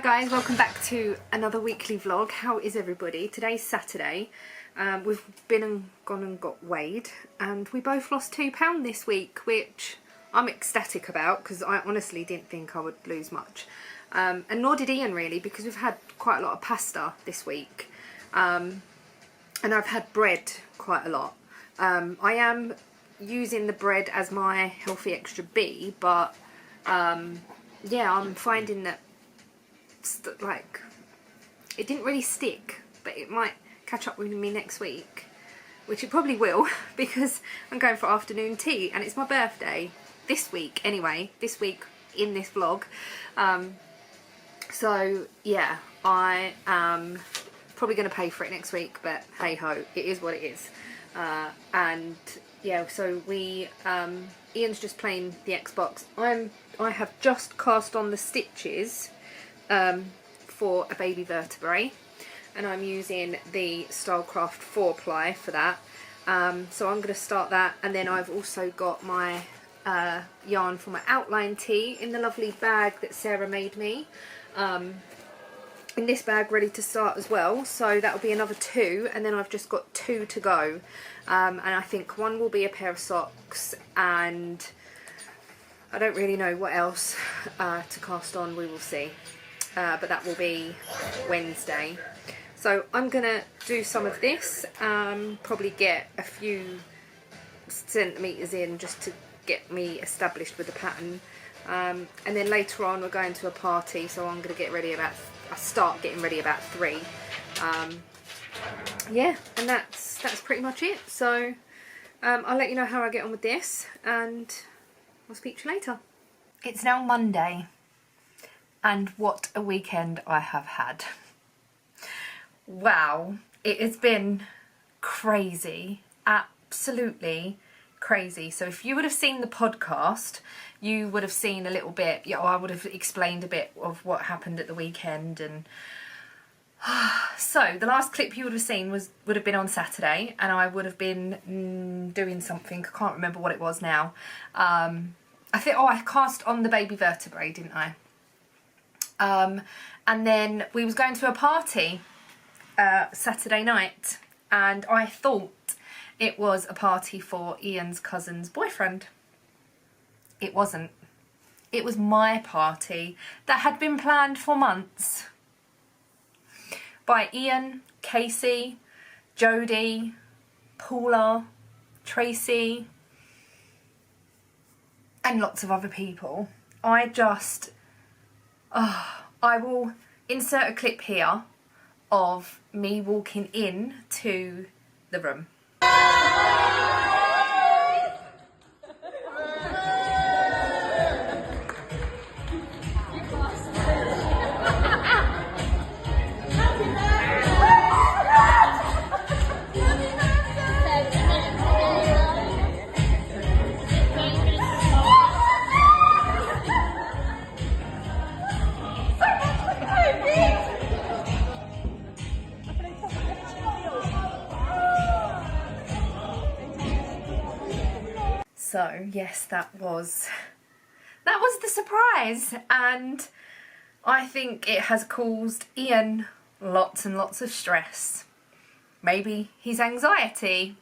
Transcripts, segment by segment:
guys, welcome back to another weekly vlog. How is everybody? Today's Saturday. We've been and gone and got weighed and we both lost £2 this week, which I'm ecstatic about because I honestly didn't think I would lose much. And nor did Ian really, because we've had quite a lot of pasta this week. And I've had bread quite a lot. I am using the bread as my healthy extra B, but yeah, I'm finding that like it didn't really stick, but it might catch up with me next week, which it probably will because I'm going for afternoon tea and it's my birthday this week anyway, this week in this vlog. So yeah, I am probably going to pay for it next week, but hey ho, it is what it is. And yeah, so we Ian's just playing the Xbox. I have just cast on the stitches for a baby vertebrae, and I'm using the Stylecraft 4-ply for that. So I'm going to start that, and then I've also got my yarn for my outline tee in the lovely bag that Sarah made me. In this bag ready to start as well, so that'll be another 2, and then I've just got 2 to go. And I think one will be a pair of socks, and I don't really know what else to cast on, we will see. But that will be Wednesday. So I'm gonna do some of this, probably get a few centimetres in just to get me established with the pattern. And then later on we're going to a party, so I'm gonna get ready about, I start getting ready about 3. Yeah, and that's pretty much it. So I'll let you know how I get on with this, and I'll speak to you later. It's now Monday, and what a weekend I have had. Wow, it has been crazy, absolutely crazy. So if you would have seen the podcast, you would have seen a little bit, you know, I would have explained a bit of what happened at the weekend. And so the last clip you would have seen would have been on Saturday, and I would have been doing something, I can't remember what it was now. I think, I cast on the baby vertebrae, didn't I? And then we was going to a party Saturday night, and I thought it was a party for Ian's cousin's boyfriend. It wasn't. It was my party that had been planned for months by Ian, Casey, Jodie, Paula, Tracy, and lots of other people. I will insert a clip here of me walking in to the room. So yes, that was the surprise, and I think it has caused Ian lots and lots of stress, maybe his anxiety,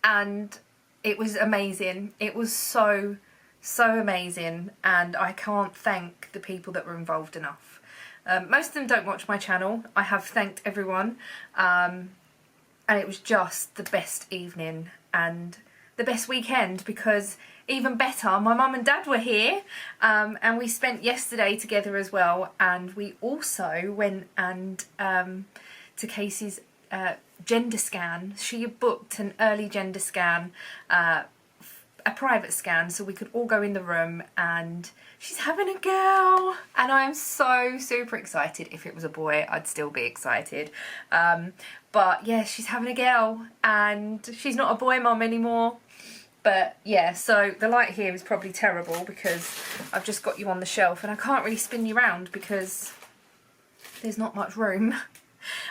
and it was amazing. It was so amazing, and I can't thank the people that were involved enough. Most of them don't watch my channel. I have thanked everyone, and it was just the best evening and the best weekend, because even better, my mum and dad were here, and we spent yesterday together as well. And we also went and to Casey's gender scan. She had booked an early gender scan, a private scan, so we could all go in the room, and she's having a girl, and I'm so super excited. If it was a boy, I'd still be excited, but yeah, she's having a girl, and she's not a boy mum anymore. But yeah, so the light here is probably terrible because I've just got you on the shelf and I can't really spin you around because there's not much room.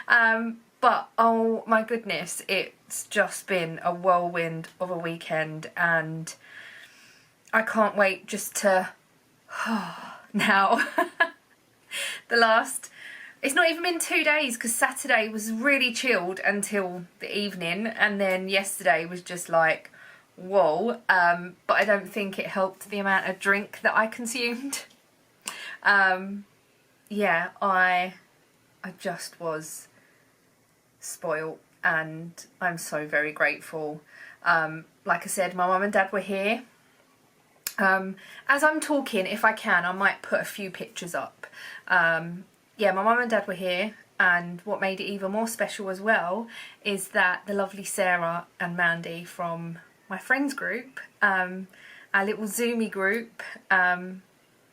But oh my goodness, it's just been a whirlwind of a weekend, and I can't wait just to now the last, it's not even been 2 days, because Saturday was really chilled until the evening, and then yesterday was just like, whoa. But I don't think it helped the amount of drink that I consumed. Yeah, I just was spoilt, and I'm so very grateful. Like I said, my mum and dad were here. As I'm talking, if I can, I might put a few pictures up. Yeah, my mum and dad were here, and what made it even more special as well is that the lovely Sarah and Mandy from my friends group, our little Zoomy group, and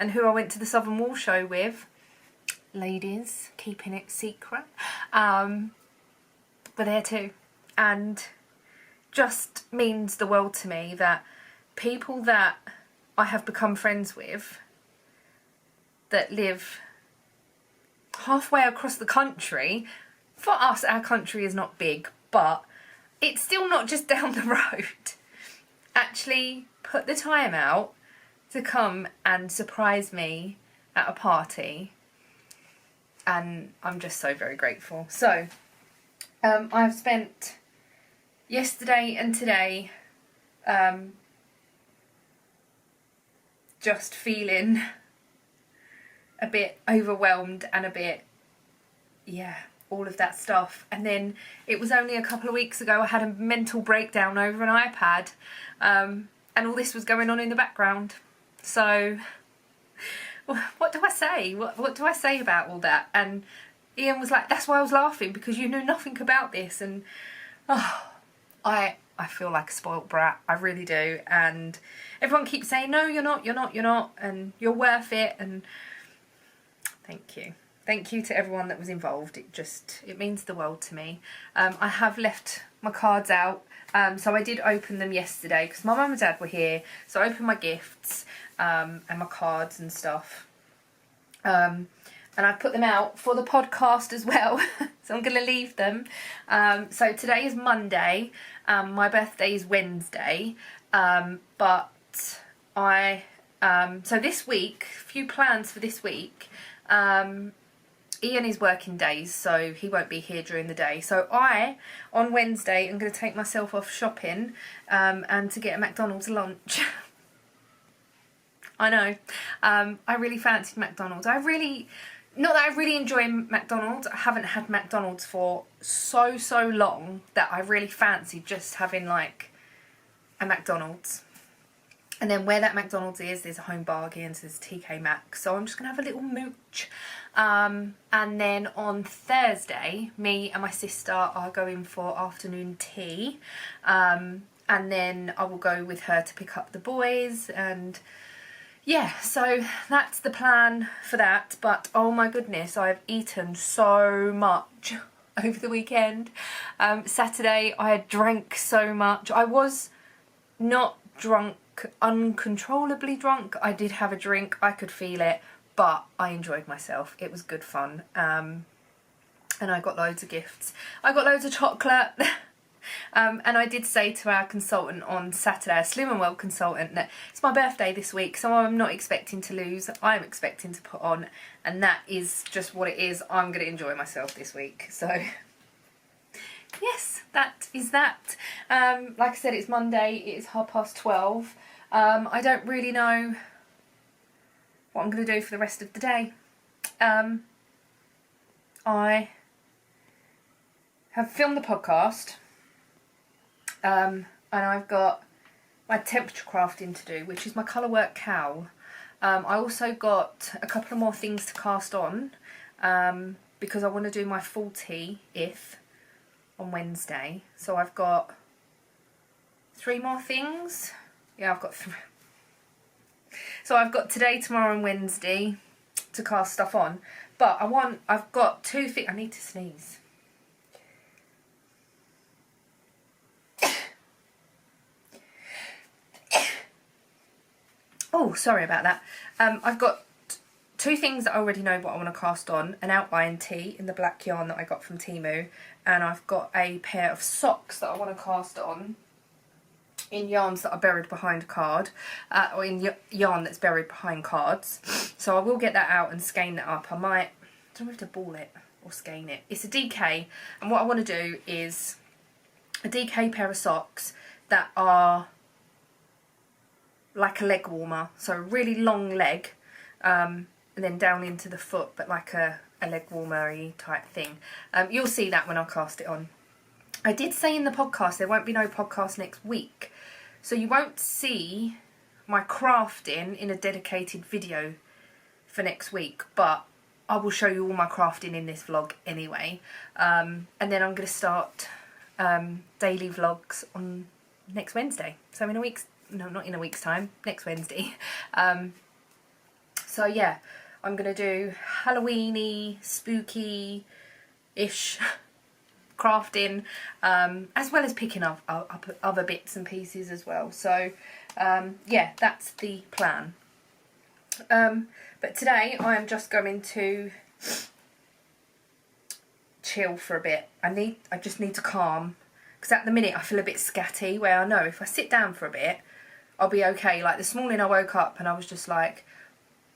who I went to the Southern Wall show with, ladies, keeping it secret, were there too. And just means the world to me that people that I have become friends with that live halfway across the country, for us our country is not big, but it's still not just down the road, actually put the time out to come and surprise me at a party, and I'm just so very grateful. So I've spent yesterday and today just feeling a bit overwhelmed and a bit, yeah, all of that stuff. And then it was only a couple of weeks ago I had a mental breakdown over an iPad, and all this was going on in the background. So what do I say? What do I say about all that? And Ian was like, that's why I was laughing, because you knew nothing about this. And I feel like a spoilt brat, I really do. And everyone keeps saying, no, you're not, and you're worth it. And thank you. Thank you to everyone that was involved. It means the world to me. I have left my cards out. So I did open them yesterday because my mum and dad were here. So I opened my gifts and my cards and stuff. And I put them out for the podcast as well. So I'm going to leave them. So today is Monday. My birthday is Wednesday. But so this week, a few plans for this week. Ian is working days, so he won't be here during the day. So on Wednesday, I'm going to take myself off shopping and to get a McDonald's lunch. I know. I really fancied McDonald's. Not that I really enjoy McDonald's. I haven't had McDonald's for so long that I really fancied just having like a McDonald's. And then where that McDonald's is, there's a Home Bargains, there's TK Maxx. So I'm just going to have a little mooch. And then on Thursday, me and my sister are going for afternoon tea. And then I will go with her to pick up the boys. And yeah, so that's the plan for that. But oh my goodness, I've eaten so much over the weekend. Saturday, I had drank so much. I was not drunk, uncontrollably drunk. I did have a drink, I could feel it, but I enjoyed myself. It was good fun. And I got loads of gifts. I got loads of chocolate. And I did say to our consultant on Saturday, our Slim and Well consultant, that it's my birthday this week, so I'm not expecting to lose, I'm expecting to put on, and that is just what it is. I'm going to enjoy myself this week. So yes, that is that. Like I said, it's Monday, it is 12:30. I don't really know what I'm going to do for the rest of the day. I have filmed the podcast, and I've got my temperature crafting to do, which is my colour work cowl. I also got a couple of more things to cast on, because I want to do my full tea-ith on Wednesday. So I've got 3 more things. Yeah, I've got 3. So I've got today, tomorrow and Wednesday to cast stuff on. But I've got 2 things. I need to sneeze. Oh, sorry about that. I've got 2 things that I already know what I want to cast on. An outline tee in the black yarn that I got from Temu. And I've got a pair of socks that I want to cast on in yarns that are buried behind card, or in yarn that's buried behind cards. So I will get that out and skein that up. I might don't know if to ball it or skein it. It's a DK, and what I want to do is a DK pair of socks that are like a leg warmer, so a really long leg, and then down into the foot, but like a leg warmer-y type thing. You'll see that when I cast it on. I did say in the podcast there won't be no podcast next week, so you won't see my crafting in a dedicated video for next week, but I will show you all my crafting in this vlog anyway. And then I'm going to start daily vlogs on next Wednesday. So in a week's, no, not in a week's time, next Wednesday. So yeah, I'm going to do Halloweeny, spooky-ish crafting, as well as picking up other bits and pieces as well. So yeah, that's the plan. But today I am just going to chill for a bit. I just need to calm, because at the minute I feel a bit scatty, where I know if I sit down for a bit I'll be okay. Like this morning I woke up and I was just like,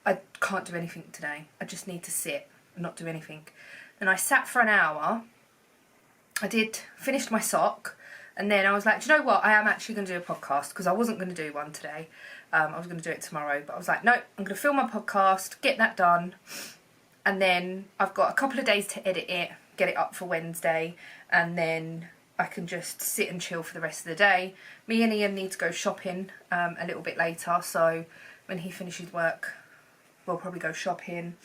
I can't do anything today. I just need to sit and not do anything. And I sat for an hour. Finished my sock, and then I was like, do you know what, I am actually going to do a podcast, because I wasn't going to do one today. I was going to do it tomorrow, but I was like, no, I'm going to film my podcast, get that done, and then I've got a couple of days to edit it, get it up for Wednesday, and then I can just sit and chill for the rest of the day. Me and Ian need to go shopping a little bit later, so when he finishes work we'll probably go shopping.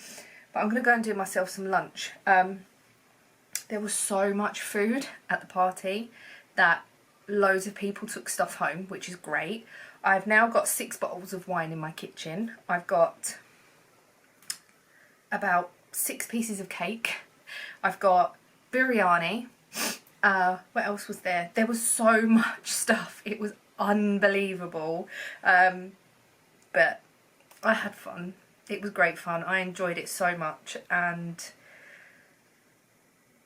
But I'm going to go and do myself some lunch. There was so much food at the party that loads of people took stuff home, which is great. I've now got 6 bottles of wine in my kitchen. I've got about 6 pieces of cake. I've got biryani. What else was there? There was so much stuff. It was unbelievable. But I had fun. It was great fun. I enjoyed it so much, and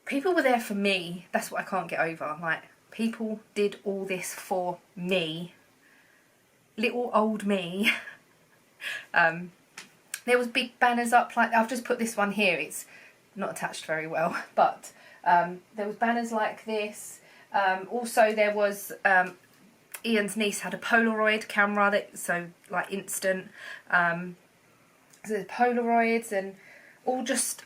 people were there for me. That's what I can't get over. Like, people did all this for me. Little old me. There was big banners up, like I've just put this one here. It's not attached very well, but there was banners like this. Also there was Ian's niece had a Polaroid camera, that so like instant. So there's Polaroids and all just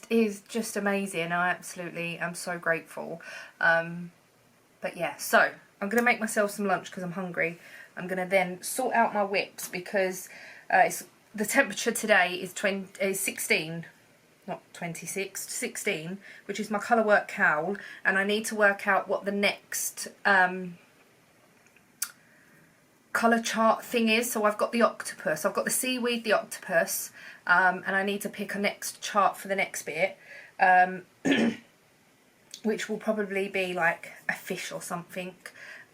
is amazing. I absolutely am so grateful. But yeah, so I'm going to make myself some lunch because I'm hungry. I'm going to then sort out my whips, because the temperature today is 16, not 26, 16, which is my colourwork cowl, and I need to work out what the next colour chart thing is. So I've got the octopus, I've got the seaweed, the octopus, and I need to pick a next chart for the next bit, which will probably be like a fish or something.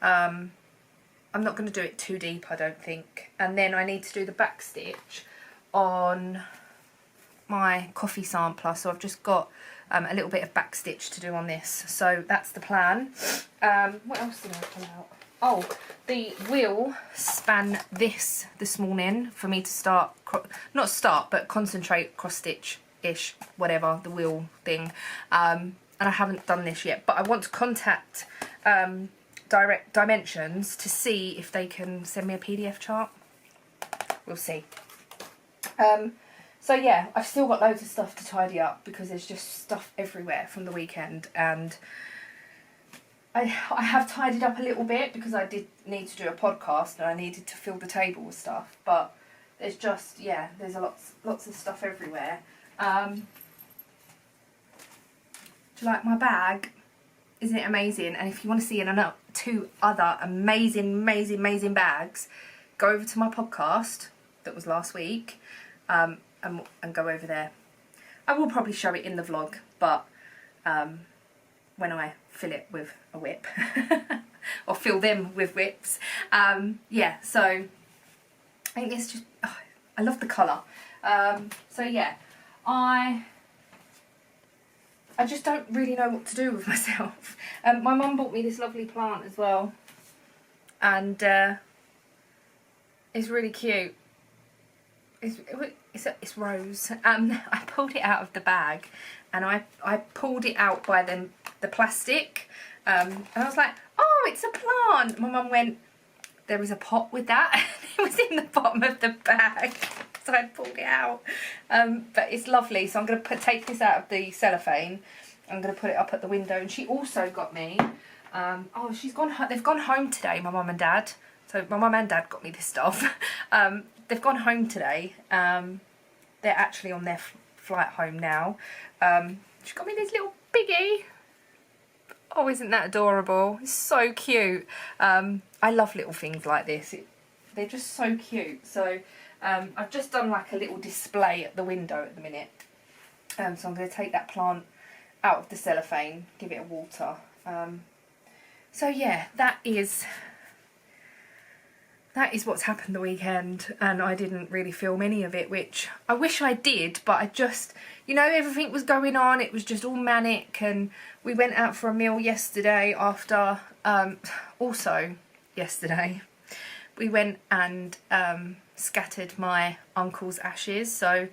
I'm not going to do it too deep, I don't think. And then I need to do the back stitch on my coffee sampler, so I've just got a little bit of back stitch to do on this. So that's the plan. What else did I pull out? Oh, the wheel span this morning for me to start, not start, but concentrate cross stitch-ish, whatever, the wheel thing. And I haven't done this yet, but I want to contact Direct Dimensions to see if they can send me a PDF chart. We'll see. So yeah, I've still got loads of stuff to tidy up, because there's just stuff everywhere from the weekend, and I have tidied up a little bit because I did need to do a podcast and I needed to fill the table with stuff, but there's just, yeah, there's lots of stuff everywhere. Do you like my bag? Isn't it amazing? And if you want to see 2 other amazing bags, go over to my podcast that was last week, and go over there. I will probably show it in the vlog, but when I fill it with a whip or fill them with whips. Yeah, so I think it's just, oh, I love the colour. So yeah, I just don't really know what to do with myself. My mum bought me this lovely plant as well, and it's really cute. It's rose. I pulled it out of the bag, and I pulled it out by the plastic, and I was like, oh, it's a plant. My mum went, there is a pot with that. It was in the bottom of the bag, so I pulled it out. But it's lovely, so I'm going to take this out of the cellophane. I'm going to put it up at the window. And she also got me, oh, they've gone home today, my mum and dad. So my mum and dad got me this stuff. They've gone home today. They're actually on their flight home now. She got me this little biggie. Oh, isn't that adorable? It's so cute. I love little things like this. They're just so cute. So I've just done like a little display at the window at the minute. So I'm going to take that plant out of the cellophane, give it a water. So yeah, that is what's happened the weekend, and I didn't really film any of it, which I wish I did, but I just, you know, everything was going on, it was just all manic. And we went out for a meal yesterday after, also yesterday, we went and scattered my uncle's ashes. So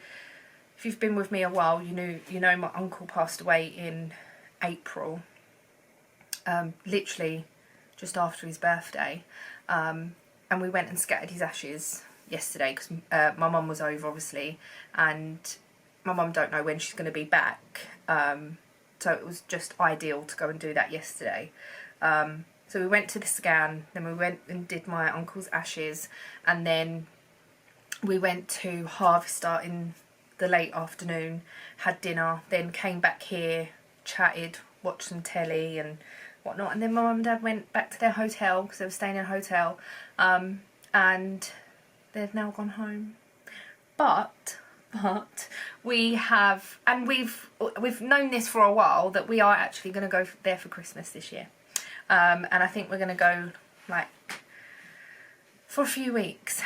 if you've been with me a while, you know my uncle passed away in April, literally just after his birthday. And we went and scattered his ashes yesterday because my mum was over, obviously, and my mum don't know when she's going to be back. So it was just ideal to go and do that yesterday. So we went to the scan, then we went and did my uncle's ashes, and then we went to Harvester in the late afternoon, had dinner, then came back here, chatted, watched some telly and whatnot, and then my mum and dad went back to their hotel because they were staying in a hotel, and they've now gone home. But we have, and we've known this for a while, that we are actually going to go there for Christmas this year, and I think we're going to go like for a few weeks.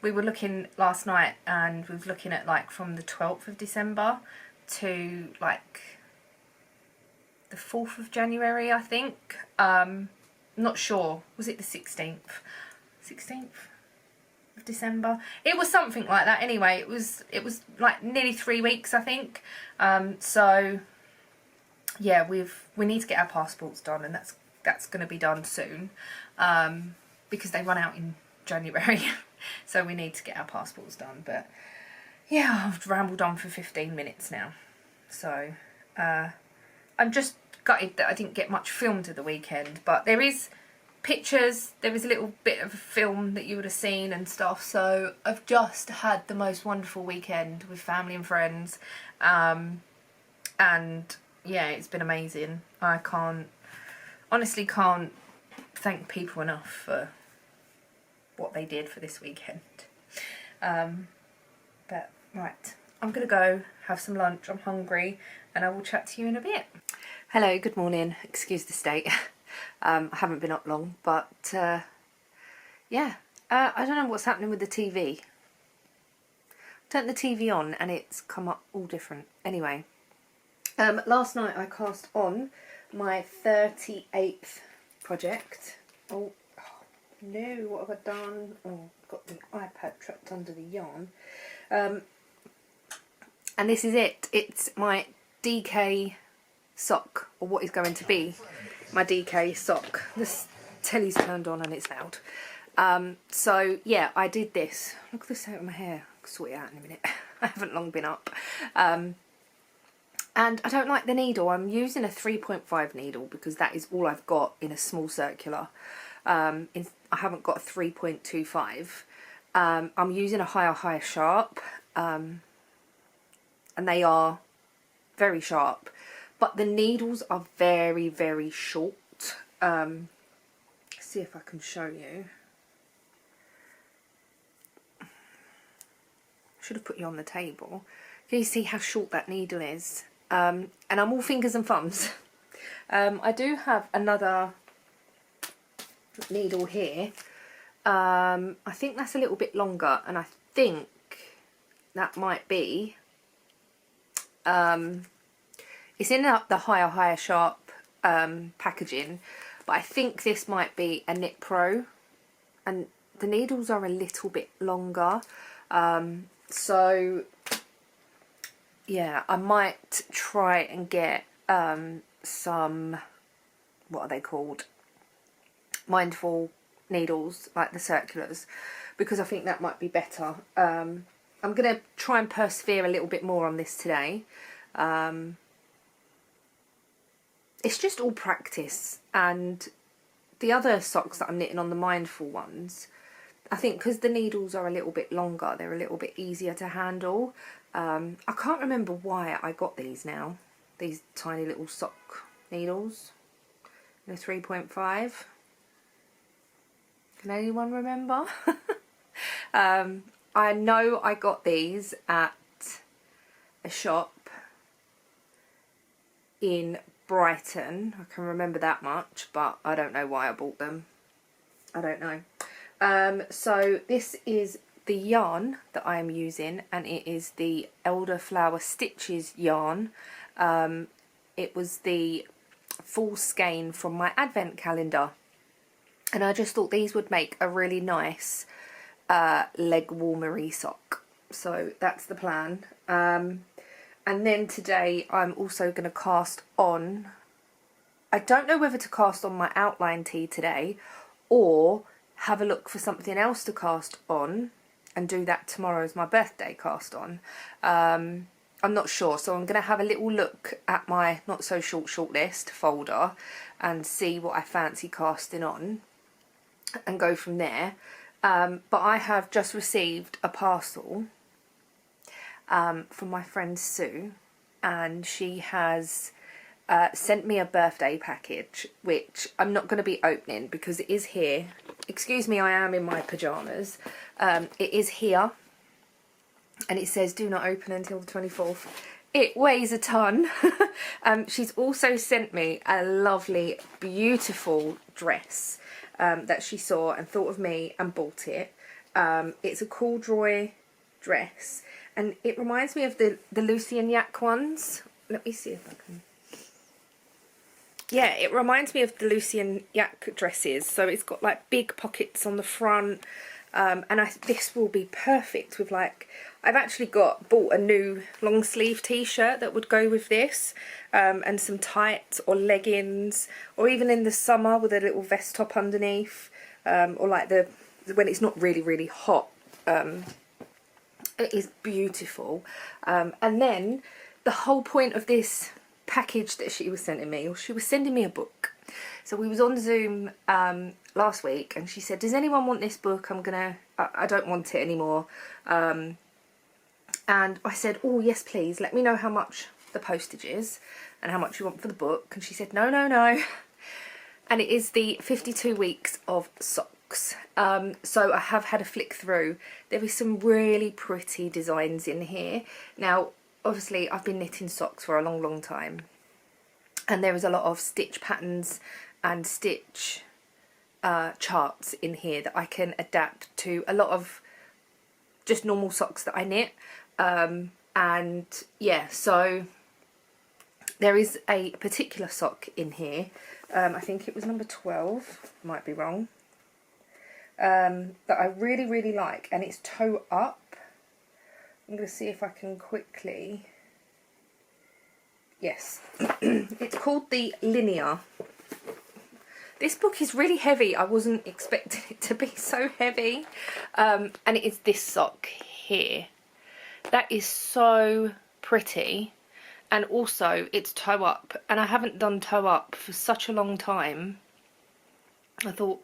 We were looking last night, and we were looking at like from the 12th of December to like the 4th of January, I think. Not sure. Was it the 16th? 16th of December? It was something like that. Anyway, it was like nearly 3 weeks, I think. So yeah, we need to get our passports done, and that's going to be done soon, because they run out in January. So we need to get our passports done. But yeah, I've rambled on for 15 minutes now. So I'm just gutted that I didn't get much filmed at the weekend, but there is pictures, there is a little bit of film that you would have seen and stuff. So I've just had the most wonderful weekend with family and friends, and yeah, it's been amazing. I honestly can't thank people enough for what they did for this weekend. But right, I'm gonna go have some lunch, I'm hungry, and I will chat to you in a bit. Hello, good morning, excuse the state. I haven't been up long, but yeah, I don't know what's happening with the TV. Turned the TV on and it's come up all different. Anyway, last night I cast on my 38th project. Oh no, what have I done? Oh, I've got the iPad trapped under the yarn. And this is it. It's my DK sock, or what is going to be my DK sock. This telly's turned on and it's loud. So yeah, I did this. Look at the state of my hair. I'll sort it out in a minute. I haven't long been up. And I don't like the needle. I'm using a 3.5 needle because that is all I've got in a small circular. I haven't got a 3.25. I'm using a higher sharp, and they are very sharp, but the needles are very, very short. See if I can show you. Should have put you on the table. Can you see how short that needle is? And I'm all fingers and thumbs. I do have another needle here. I think that's a little bit longer, and I think that might be it's in the higher sharp packaging, but I think this might be a Knit Pro, and the needles are a little bit longer. So yeah, I might try and get some, what are they called, mindful needles, like the circulars, because I think that might be better. I'm going to try and persevere a little bit more on this today. It's just all practice, and the other socks that I'm knitting on, the mindful ones, I think because the needles are a little bit longer, they're a little bit easier to handle. I can't remember why I got these now, these tiny little sock needles, in a 3.5. Can anyone remember? I know I got these at a shop in Brighton. I can remember that much, but I don't know why I bought them. I don't know. So this is the yarn that I am using, and it is the Elderflower Stitches yarn. It was the full skein from my advent calendar, and I just thought these would make a really nice leg warmery sock. So that's the plan. And then today I'm also going to cast on, I don't know whether to cast on my outline tee today or have a look for something else to cast on and do that tomorrow as my birthday cast on. I'm not sure, so I'm going to have a little look at my not so shortlist folder and see what I fancy casting on and go from there. But I have just received a parcel from my friend Sue, and she has sent me a birthday package, which I'm not going to be opening because it is here. Excuse me, I am in my pyjamas. It is here, and it says do not open until the 24th. It weighs a ton. She's also sent me a lovely, beautiful dress that she saw and thought of me and bought it. It's a corduroy dress, and it reminds me of the Lucy and Yak ones. Let me see if I can... Yeah, it reminds me of the Lucy and Yak dresses. So it's got like big pockets on the front. And this will be perfect with, like, I've actually bought a new long sleeve t-shirt that would go with this. And some tights or leggings, or even in the summer with a little vest top underneath. Or like when it's not really, really hot. It is beautiful. And then the whole point of this package that she was sending me, or she was sending me a book. So we was on Zoom last week, and she said, does anyone want this book? I don't want it anymore. And I said, oh yes please, let me know how much the postage is and how much you want for the book. And she said, no, no, no. And it is the 52 weeks of socks. So I have had a flick through. There is some really pretty designs in here. Now, obviously, I've been knitting socks for a long, long time. And there is a lot of stitch patterns and stitch charts in here that I can adapt to a lot of just normal socks that I knit. And yeah, so there is a particular sock in here. I think it was number 12, might be wrong. That I really, really like, and it's toe up. I'm going to see if I can quickly... Yes. It's called the Linear. This book is really heavy. I wasn't expecting it to be so heavy. And it is this sock here. That is so pretty. And also, it's toe up. And I haven't done toe up for such a long time. I thought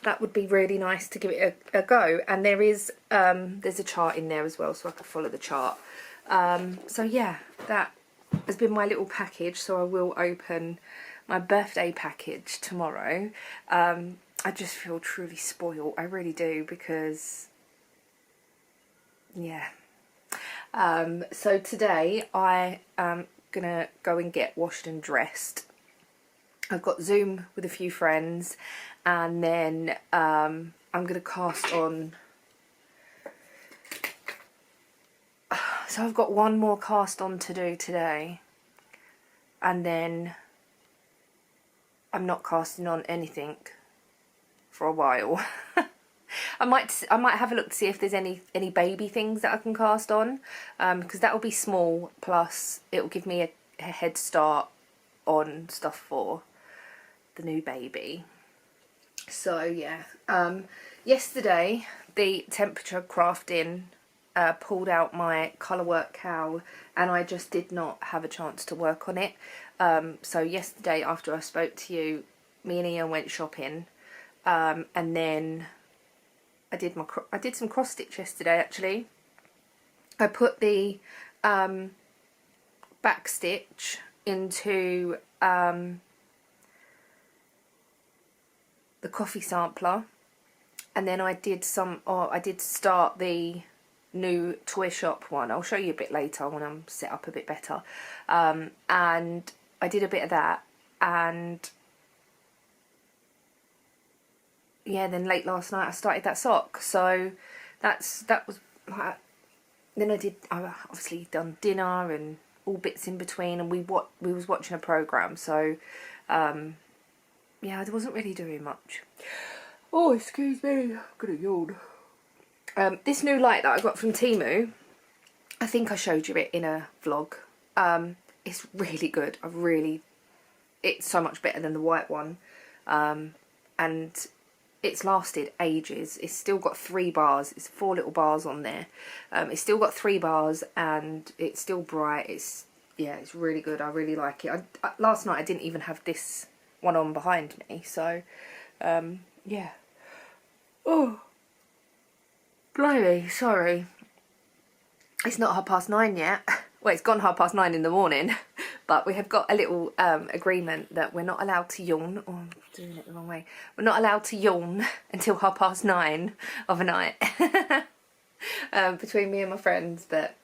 that would be really nice to give it a go. And there is, there's a chart in there as well, so I can follow the chart. So yeah, that has been my little package. So I will open my birthday package tomorrow. I just feel truly spoiled. I really do, because, yeah. So today I am gonna go and get washed and dressed. I've got Zoom with a few friends, and then I'm going to cast on. So I've got one more cast on to do today, and then I'm not casting on anything for a while. I might have a look to see if there's any baby things that I can cast on, because that will be small, plus it will give me a head start on stuff for the new baby. So yeah, yesterday the temperature crafting pulled out my colourwork cowl, and I just did not have a chance to work on it. So yesterday, after I spoke to you, me and Ian went shopping, and then I did some cross stitch yesterday. Actually, I put the back stitch into the coffee sampler, and then I did start the new toy shop one. I'll show you a bit later when I'm set up a bit better. And I did a bit of that, and yeah, then late last night I started that sock. So that was then I obviously done dinner and all bits in between, and we was watching a program, so yeah, I wasn't really doing much. Oh, excuse me, I'm gonna yawn. This new light that I got from Temu, I think I showed you it in a vlog. It's really good. It's so much better than the white one, and it's lasted ages. It's still got 3 bars. It's 4 little bars on there. It's still got 3 bars, and it's still bright. It's really good. I really like it. Last night I didn't even have this one on behind me, so yeah. Oh, blimey, sorry. It's not 9:30 yet. Well, it's gone 9:30 in the morning, but we have got a little agreement that we're not allowed to yawn. Oh, I'm doing it the wrong way. We're not allowed to yawn until 9:30 of a night. Between me and my friends, but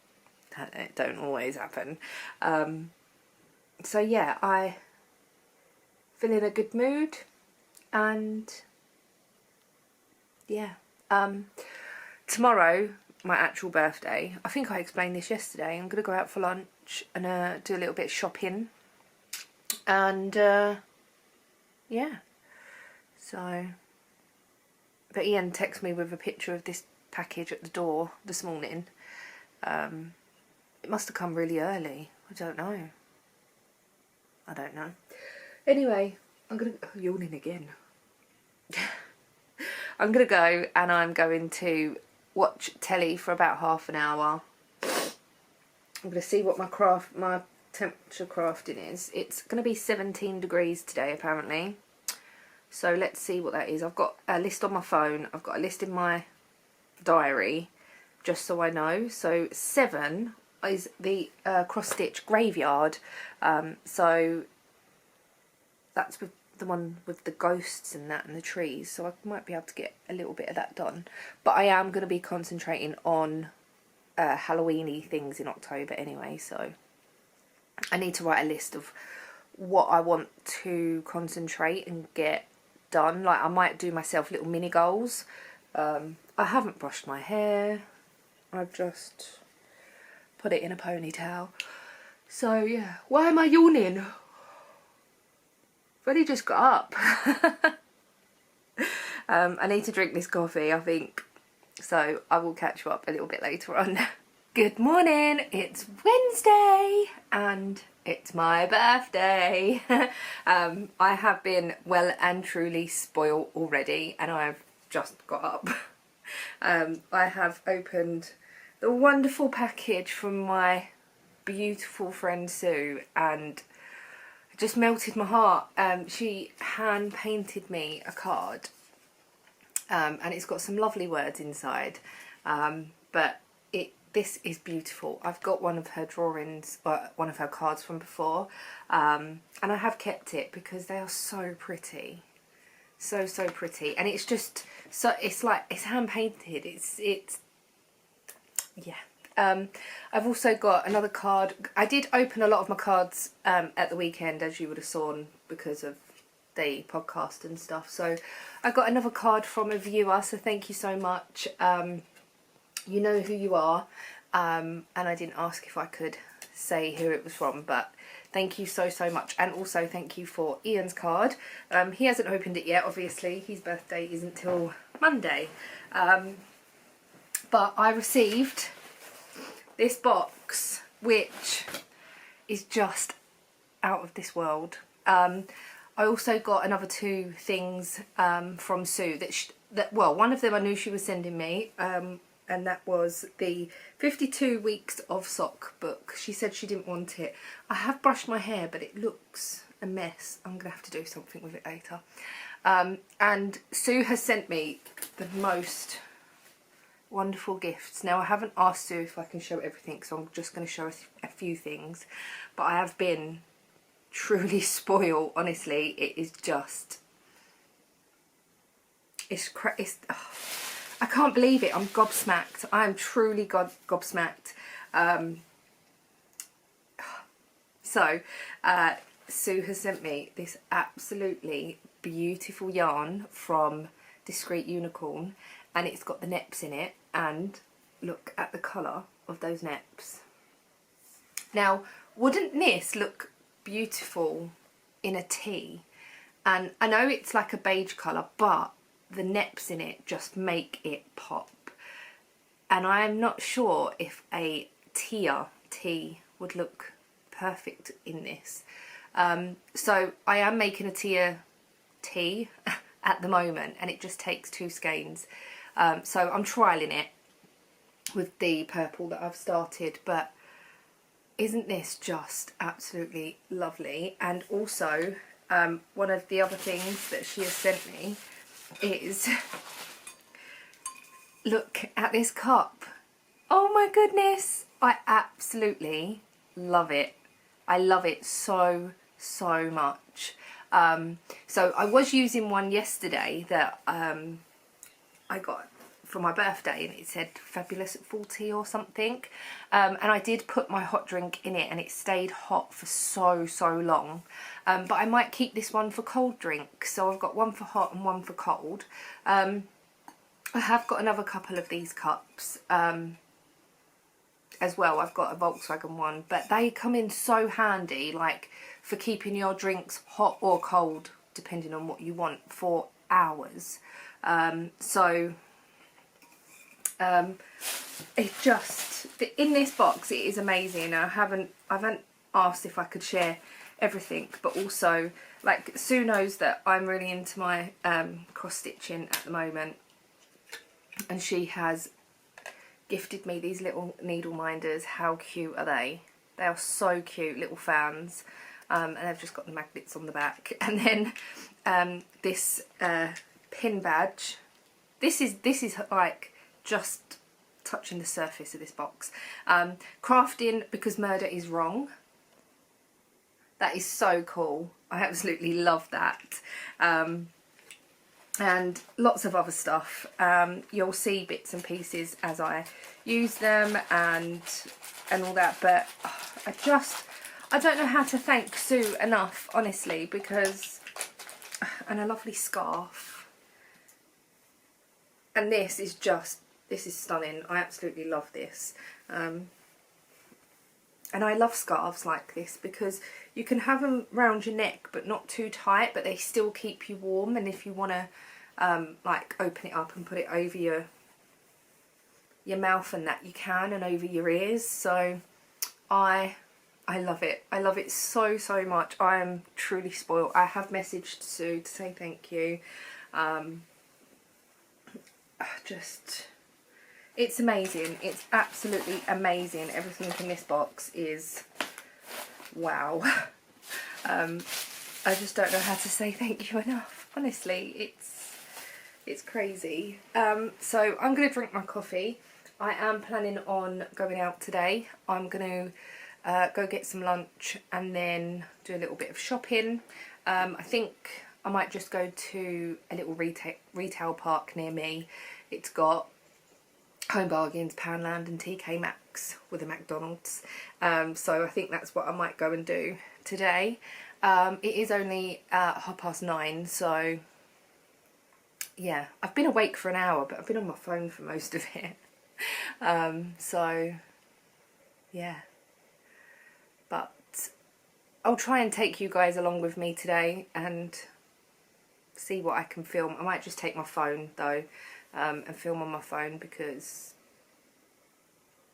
it don't always happen. So yeah, I feel in a good mood, and yeah. Tomorrow, my actual birthday, I think I explained this yesterday, I'm going to go out for lunch and do a little bit of shopping, and yeah, so, but Ian texted me with a picture of this package at the door this morning. It must have come really early, I don't know. Anyway, I'm going to, yawning again. I'm going to go, and I'm going to watch telly for about half an hour. I'm going to see what my temperature crafting is. It's going to be 17 degrees today, apparently. So let's see what that is. I've got a list on my phone. I've got a list in my diary, just so I know. So 7 is the cross-stitch graveyard. So that's with the one with the ghosts and that and the trees, so I might be able to get a little bit of that done, but I am going to be concentrating on Halloweeny things in October anyway, so I need to write a list of what I want to concentrate and get done. Like, I might do myself little mini goals. I haven't brushed my hair, I've just put it in a ponytail, so yeah. Why am I yawning? I've only just got up. I need to drink this coffee, I think, so I will catch you up a little bit later on. Good morning, it's Wednesday and it's my birthday. I have been well and truly spoiled already, and I've just got up. I have opened the wonderful package from my beautiful friend Sue, and it just melted my heart. She hand painted me a card, and it's got some lovely words inside, but this is beautiful. I've got one of her drawings, one of her cards from before, and I have kept it because they are so pretty, so pretty, and it's just so, it's like, it's hand painted. It's yeah. I've also got another card. I did open a lot of my cards at the weekend, as you would have seen, because of the podcast and stuff. So I got another card from a viewer, so thank you so much. You know who you are, and I didn't ask if I could say who it was from, but thank you so much. And also thank you for Ian's card. He hasn't opened it yet, obviously. His birthday isn't till Monday. But I received this box, which is just out of this world. I also got another 2 things from Sue that well, one of them I knew she was sending me, and that was the 52 weeks of sock book. She said she didn't want it. I have brushed my hair, but it looks a mess. I'm gonna have to do something with it later. And Sue has sent me the most wonderful gifts. Now, I haven't asked Sue if I can show everything, so I'm just going to show a few things, but I have been truly spoiled. Honestly, it is just, I can't believe it. I'm gobsmacked. I am truly gobsmacked. So Sue has sent me this absolutely beautiful yarn from Discreet Unicorn, and it's got the neps in it, and look at the colour of those neps. Now, wouldn't this look beautiful in a tee? And I know it's like a beige colour, but the neps in it just make it pop. And I am not sure if a tier tee would look perfect in this. So I am making a tier tee at the moment, and it just takes 2 skeins. So I'm trialling it with the purple that I've started, but isn't this just absolutely lovely? And also, one of the other things that she has sent me is, look at this cup. Oh my goodness, I absolutely love it. I love it so much. So I was using one yesterday that I got for my birthday, and it said Fabulous at 40 or something, and I did put my hot drink in it, and it stayed hot for so long, but I might keep this one for cold drink. So I've got one for hot and one for cold. I have got another couple of these cups as well. I've got a Volkswagen one, but they come in so handy, like for keeping your drinks hot or cold depending on what you want for hours. It just, in this box, it is amazing. I haven't asked if I could share everything, but also, like, Sue knows that I'm really into my cross stitching at the moment, and she has gifted me these little needle minders. How cute are they? They are so cute, little fans, and they've just got the magnets on the back. And then this pin badge. This is like just touching the surface of this box. Crafting because murder is wrong. That is so cool. I absolutely love that. And lots of other stuff. You'll see bits and pieces as I use them and all that, but I don't know how to thank Sue enough, honestly, because, and a lovely scarf. And this is stunning. I absolutely love this. And I love scarves like this because you can have them round your neck but not too tight, but they still keep you warm. And if you want to like open it up and put it over your mouth and that, you can, and over your ears. So I love it. I love it so much. I am truly spoiled. I have messaged Sue to say thank you. It's amazing. It's absolutely amazing. Everything in this box is wow. I just don't know how to say thank you enough. Honestly, it's crazy. So I'm going to drink my coffee. I am planning on going out today. I'm going to go get some lunch and then do a little bit of shopping. I think I might just go to a little retail park near me. It's got Home Bargains, Poundland and TK Maxx with a McDonald's. So I think that's what I might go and do today. It is only 9:30, so yeah, I've been awake for an hour, but I've been on my phone for most of it. So yeah, but I'll try and take you guys along with me today and see what I can film. I might just take my phone though, and film on my phone, because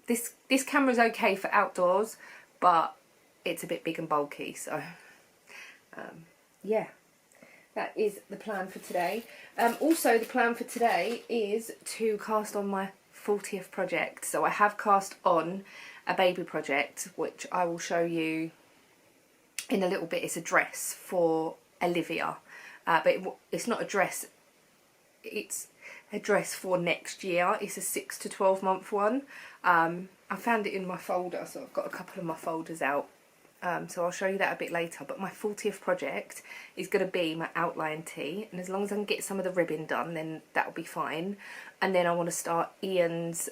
this camera's okay for outdoors, but it's a bit big and bulky, so yeah, that is the plan for today. Also, the plan for today is to cast on my 40th project. So I have cast on a baby project, which I will show you in a little bit. It's a dress for Olivia, but it's not a dress, it's a dress for next year. It's a 6 to 12 month one. I found it in my folder, so I've got a couple of my folders out. So I'll show you that a bit later, but my 40th project is going to be my outline tee, and as long as I can get some of the ribbon done, then that'll be fine. And then I want to start Ian's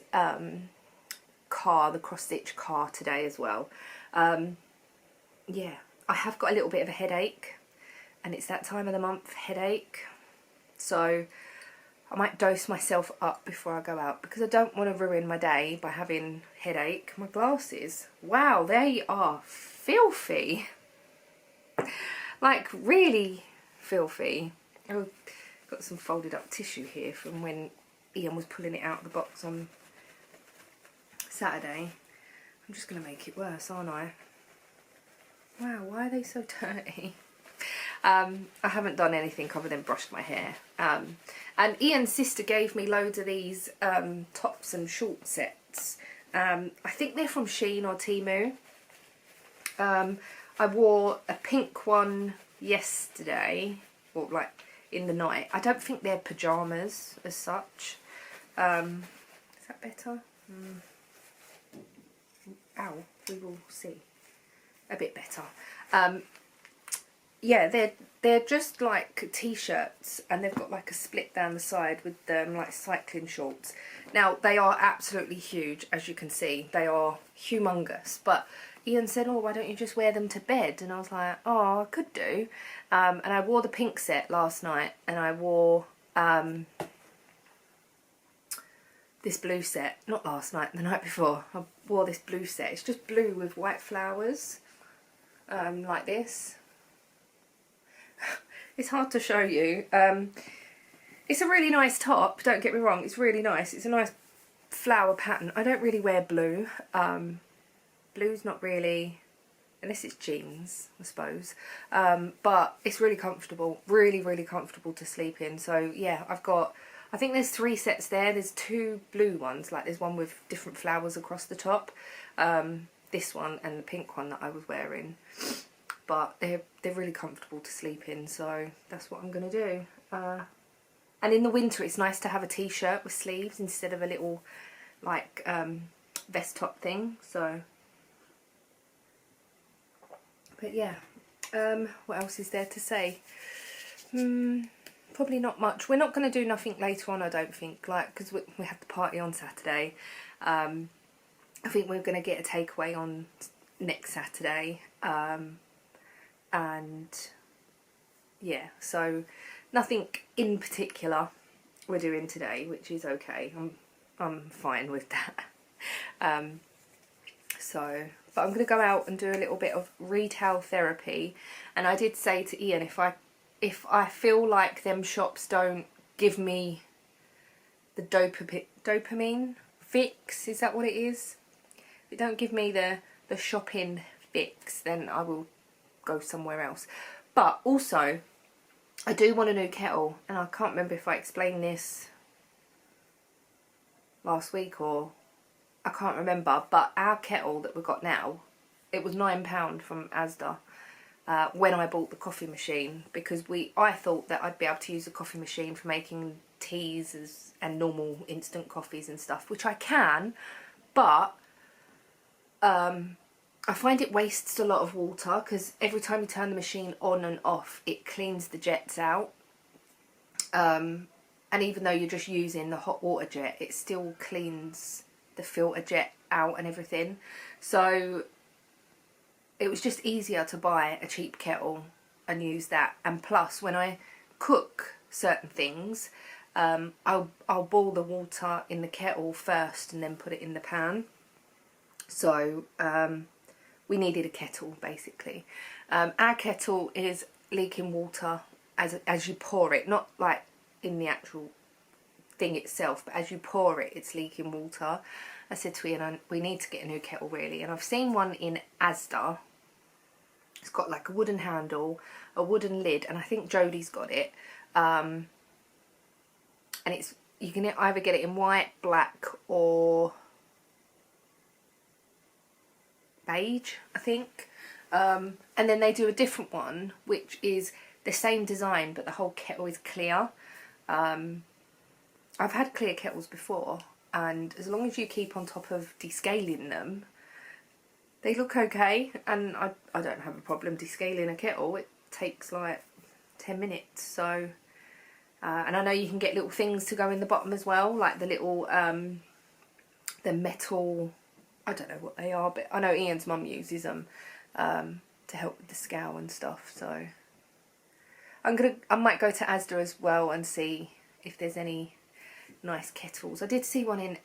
car, the cross-stitch car, today as well. Yeah, I have got a little bit of a headache, and it's that time of the month, headache, so I might dose myself up before I go out, because I don't want to ruin my day by having headache. My glasses, wow, they are filthy, like really filthy. I've got some folded up tissue here from when Ian was pulling it out of the box on Saturday. I'm just going to make it worse, aren't I? Wow, why are they so dirty? I haven't done anything other than brushed my hair. And Ian's sister gave me loads of these tops and short sets. I think they're from Shein or Temu. I wore a pink one yesterday, or like in the night. I don't think they're pyjamas as such. Is that better? Ow, we will see. A bit better. Yeah, they're just like t-shirts, and they've got like a split down the side with them, like cycling shorts. Now, they are absolutely huge, as you can see. They are humongous, but Ian said, oh, why don't you just wear them to bed? And I was like, oh, I could do. And I wore the pink set last night, and I wore this blue set, not last night, the night before. I wore this blue set. It's just blue with white flowers, like this. It's hard to show you. It's a really nice top, don't get me wrong, it's really nice. It's a nice flower pattern. I don't really wear blue. Blue's not really, unless it's jeans, I suppose. But it's really comfortable, really, really comfortable to sleep in. So yeah, I think there's 3 sets there. There's 2 blue ones, like there's one with different flowers across the top. This one and the pink one that I was wearing. But they're really comfortable to sleep in, so that's what I'm going to do. And in the winter it's nice to have a t-shirt with sleeves instead of a little like vest top thing. So, but yeah, what else is there to say? Probably not much. We're not going to do nothing later on, I don't think, like, because we have the party on Saturday. I think we're going to get a takeaway on next Saturday. And yeah, so nothing in particular we're doing today, which is okay. I'm fine with that. So, but I'm going to go out and do a little bit of retail therapy. And I did say to Ian, if I feel like them shops don't give me the dopamine fix, is that what it is? If it don't give me the shopping fix, then I will go somewhere else. But also, I do want a new kettle, and I can't remember if I explained this last week or I can't remember, but our kettle that we've got now, it was £9 from Asda when I bought the coffee machine, because I thought that I'd be able to use the coffee machine for making teas and normal instant coffees and stuff, which I can, but I find it wastes a lot of water, because every time you turn the machine on and off, it cleans the jets out. And even though you're just using the hot water jet, it still cleans the filter jet out and everything. So it was just easier to buy a cheap kettle and use that. And plus, when I cook certain things, I'll boil the water in the kettle first and then put it in the pan. So we needed a kettle, basically. Our kettle is leaking water as you pour it, not like in the actual thing itself, but as you pour it, it's leaking water. I said to Ian, we need to get a new kettle really, and I've seen one in Asda. It's got like a wooden handle, a wooden lid, and I think Jodie's got it. And you can either get it in white, black, or beige, I think. And then they do a different one, which is the same design, but the whole kettle is clear. I've had clear kettles before, and as long as you keep on top of descaling them, they look okay. And I don't have a problem descaling a kettle. It takes like 10 minutes. So, and I know you can get little things to go in the bottom as well, like the little, the metal, I don't know what they are, but I know Ian's mum uses them to help with the scale and stuff. So I might go to Asda as well and see if there's any nice kettles. I did see one in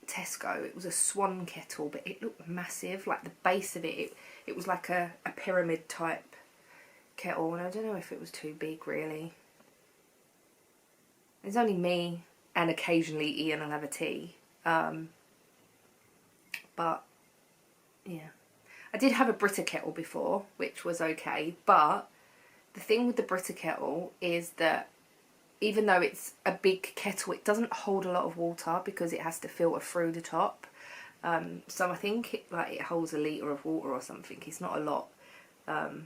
Tesco. It was a Swan kettle, but it looked massive. Like the base of it was like a pyramid type kettle, and I don't know if it was too big really. There's only me and occasionally Ian will have a tea. But yeah, I did have a Brita kettle before, which was okay, but the thing with the Brita kettle is that even though it's a big kettle, it doesn't hold a lot of water because it has to filter through the top. So I think it holds a litre of water or something. It's not a lot. And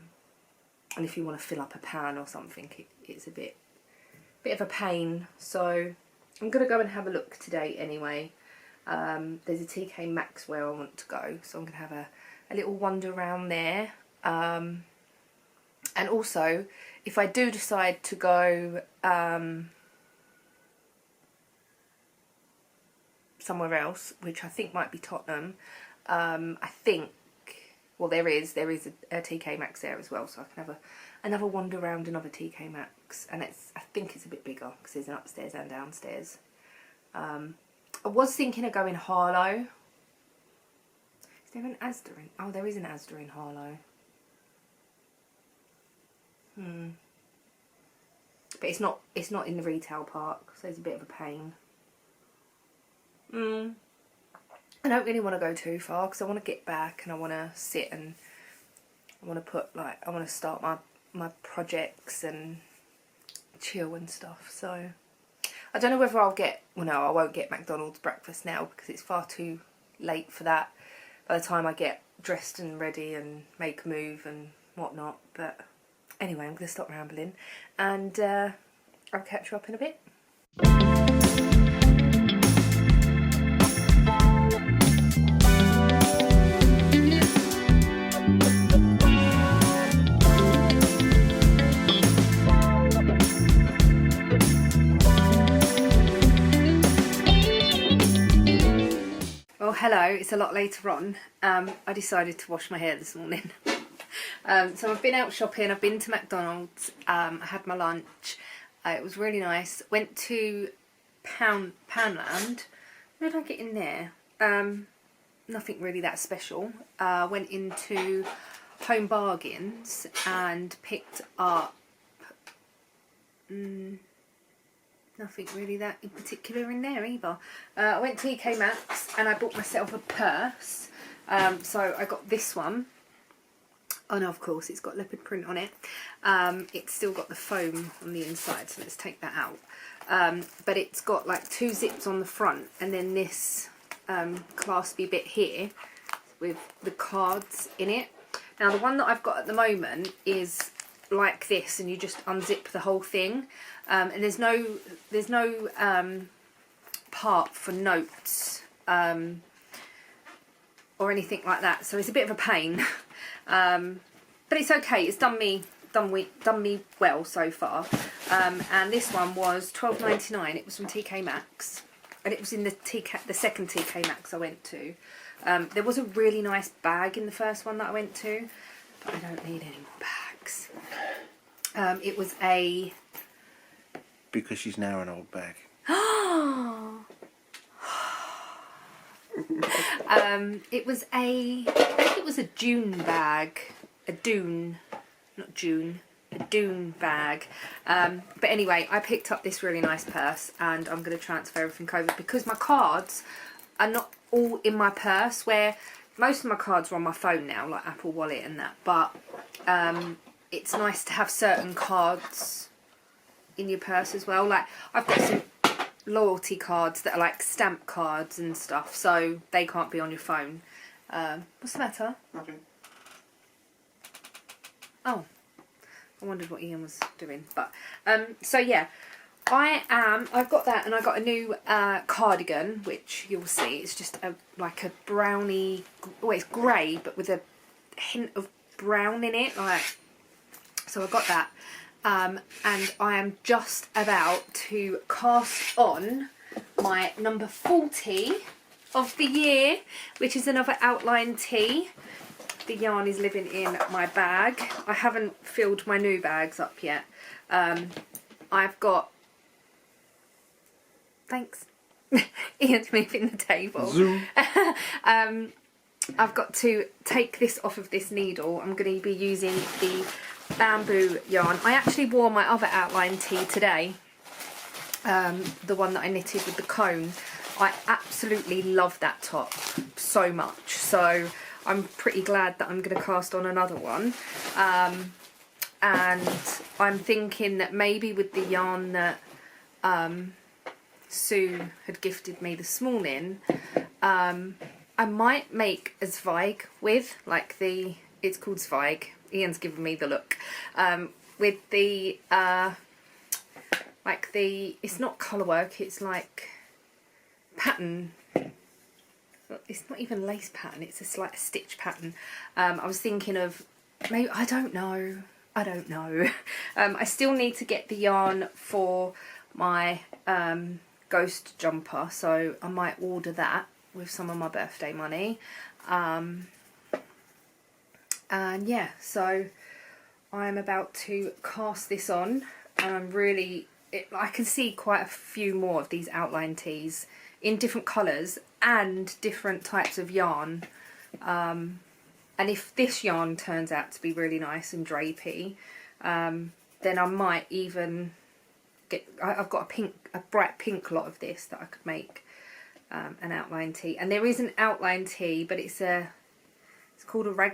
if you want to fill up a pan or something, it's a bit of a pain. So I'm going to go and have a look today anyway. There's a TK Maxx where I want to go, so I'm going to have a little wander around there. And also, if I do decide to go somewhere else, which I think might be Tottenham, I think, well, there is a TK Maxx there as well, so I can have another wander around another TK Maxx, and I think it's a bit bigger because there's an upstairs and downstairs. I was thinking of going Harlow. Is there an Asda in? Oh, there is an Asda in Harlow. But it's not in the retail park, so it's a bit of a pain. I don't really want to go too far because I want to get back and I want to sit and I want to start my projects and chill and stuff. So I don't know whether I'll get, well, no, I won't get McDonald's breakfast now because it's far too late for that by the time I get dressed and ready and make a move and whatnot. But anyway, I'm going to stop rambling and I'll catch you up in a bit. Well, hello, it's a lot later on. I decided to wash my hair this morning. So I've been out shopping, I've been to McDonald's, I had my lunch, it was really nice. Went to Poundland. What did I get in there? Nothing really that special. Went into Home Bargains and picked up nothing really that in particular in there either. I went to TK Maxx and I bought myself a purse. So I got this one. Oh no, of course, it's got leopard print on it. It's still got the foam on the inside, so let's take that out. But it's got like 2 zips on the front and then this claspy bit here with the cards in it. Now the one that I've got at the moment is like this, and you just unzip the whole thing, and there's no part for notes or anything like that, so it's a bit of a pain. But it's okay, it's done me well so far. And this one was $12.99. It was from TK Maxx, and it was in the second TK Maxx I went to. There was a really nice bag in the first one that I went to, but I don't need any more bags. It was a... Because she's now an old bag. It was I think it was a Dune bag. A Dune, not June. Dune bag. But anyway, I picked up this really nice purse and I'm going to transfer everything over because my cards are not all in my purse, where most of my cards are on my phone now, like Apple Wallet and that, but it's nice to have certain cards in your purse as well. Like I've got some loyalty cards that are like stamp cards and stuff, so they can't be on your phone. What's the matter? Nothing. Oh, I wondered what Ian was doing. But so yeah, I've got that, and I got a new cardigan, which you'll see. It's just like a browny. Well, it's grey, but with a hint of brown in it. Like, so I got that, and I am just about to cast on my number 40 of the year, which is another outline tee. The yarn is living in my bag. I haven't filled my new bags up yet. I've got... Thanks. Ian's moving the table. Zoom. I've got to take this off of this needle. I'm going to be using the bamboo yarn. I actually wore my other outline tee today. The one that I knitted with the cone. I absolutely love that top so much. So I'm pretty glad that I'm going to cast on another one. And I'm thinking that maybe with the yarn that Sue had gifted me this morning, I might make a Zweig with, like the, it's called Zweig, Ian's given me the look, with the, like the, it's not colour work, it's like pattern. It's not even lace pattern, it's a slight stitch pattern. I was thinking of, maybe, I don't know. I still need to get the yarn for my ghost jumper, so I might order that with some of my birthday money. And yeah, so I'm about to cast this on, and I'm really, I can see quite a few more of these outline tees in different colours and different types of yarn. And if this yarn turns out to be really nice and drapey, then I might even get, I've got a bright pink lot of this that I could make an outline tee. And there is an outline tee, but it's called a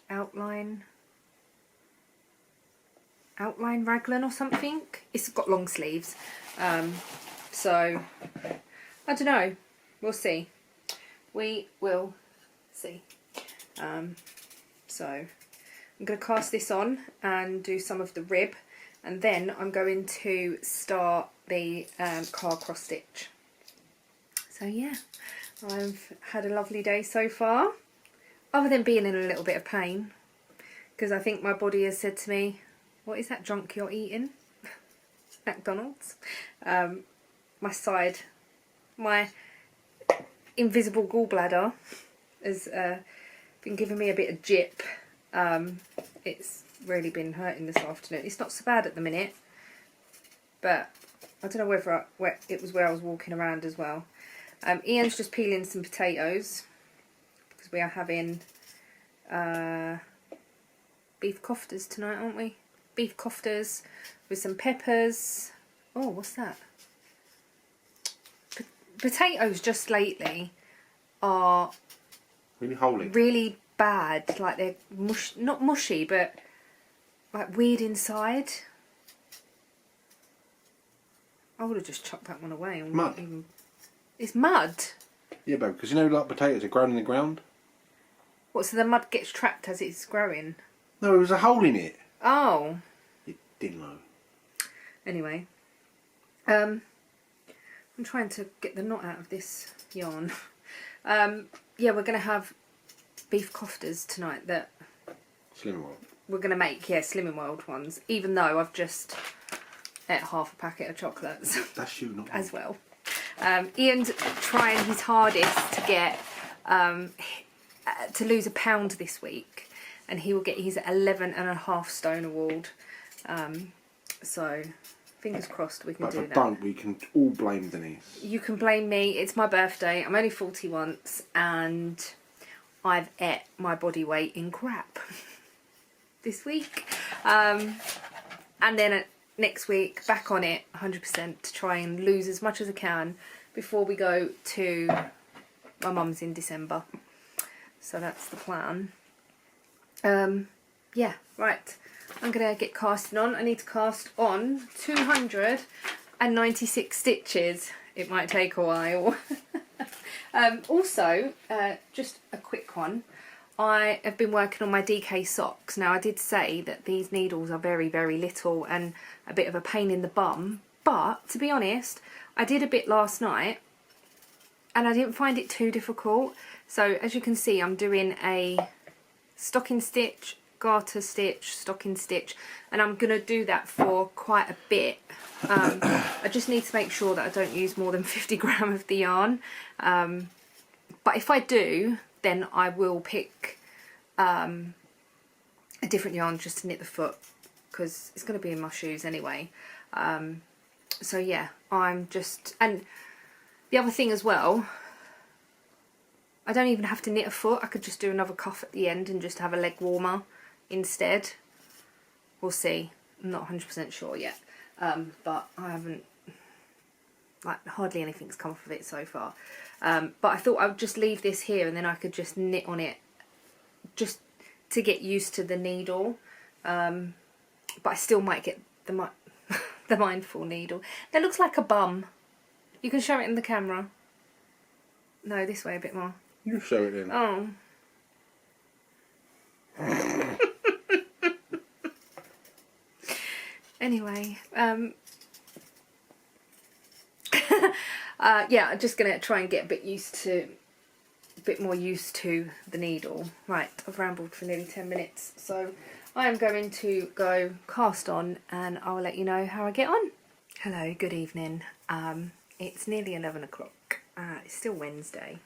outline raglan or something. It's got long sleeves. So I don't know, we'll see. We will see. So I'm going to cast this on and do some of the rib, and then I'm going to start the car cross stitch. So yeah, I've had a lovely day so far, other than being in a little bit of pain, because I think my body has said to me, what is that junk you're eating? McDonald's. My invisible gallbladder has been giving me a bit of jip. It's really been hurting this afternoon. It's not so bad at the minute, but I don't know whether it was where I was walking around as well. Ian's just peeling some potatoes because we are having beef koftas tonight, aren't we? Beef koftas with some peppers. Oh, what's that? Potatoes just lately are Really holy. really bad. Like they're not mushy, but like weird inside. I would have just chucked that one away. And Mud. It's mud. Yeah, babe, because you know, like potatoes are grown in the ground. What? So the mud gets trapped as it's growing? No, there was a hole in it. Oh. You didn't know. Anyway, I'm trying to get the knot out of this yarn. Yeah, we're going to have beef koftas tonight that Slim World. we're going to make, yeah, Slimming World ones, even though I've just ate half a packet of chocolates That's you, not as well. Ian's trying his hardest to get to lose a pound this week, and he will get his 11.5 stone award. So fingers crossed we can But do if I that. don't, we can all blame Denise. You can blame me. It's my birthday. I'm only 40 once, and I've ate my body weight in crap. this week. And then next week, back on it 100% to try and lose as much as I can before we go to my mum's in December. So that's the plan. Yeah, right. I'm going to get casting on. I need to cast on 296 stitches. It might take a while. Also, just a quick one. I have been working on my DK socks. Now, I did say that these needles are very, very little and a bit of a pain in the bum. But, to be honest, I did a bit last night and I didn't find it too difficult. So, as you can see, I'm doing a stocking stitch, garter stitch, stocking stitch, and I'm going to do that for quite a bit. I just need to make sure that I don't use more than 50 grams of the yarn. But if I do, then I will pick a different yarn just to knit the foot, because it's going to be in my shoes anyway. So yeah, I'm just... And the other thing as well, I don't even have to knit a foot. I could just do another cuff at the end and just have a leg warmer instead. We'll see. I'm not 100% sure yet. But I haven't... Like, hardly anything's come off of it so far. But I thought I would just leave this here and then I could just knit on it just to get used to the needle. But I still might get the the mindful needle. That looks like a bum. You can show it in the camera. No, this way a bit more. You show it in. Oh. Anyway, yeah, I'm just going to try and get a bit more used to the needle. Right, I've rambled for nearly 10 minutes, so I am going to go cast on and I'll let you know how I get on. Hello, good evening. It's nearly 11 o'clock. It's still Wednesday,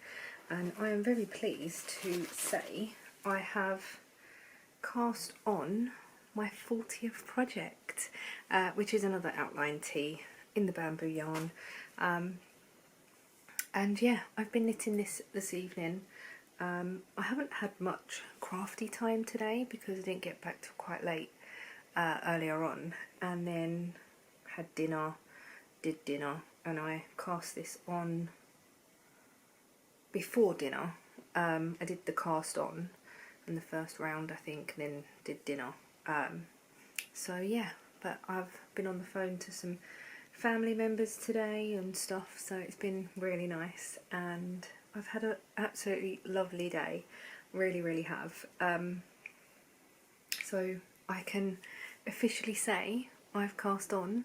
and I am very pleased to say I have cast on my 40th project, which is another outline tee in the bamboo yarn. And yeah, I've been knitting this evening. I haven't had much crafty time today because I didn't get back till quite late earlier on, and then had dinner, did dinner, and I cast this on before dinner. I did the cast on in the first round, I think, and then did dinner. So yeah, but I've been on the phone to some family members today and stuff, so it's been really nice, and I've had an absolutely lovely day, really have. So I can officially say I've cast on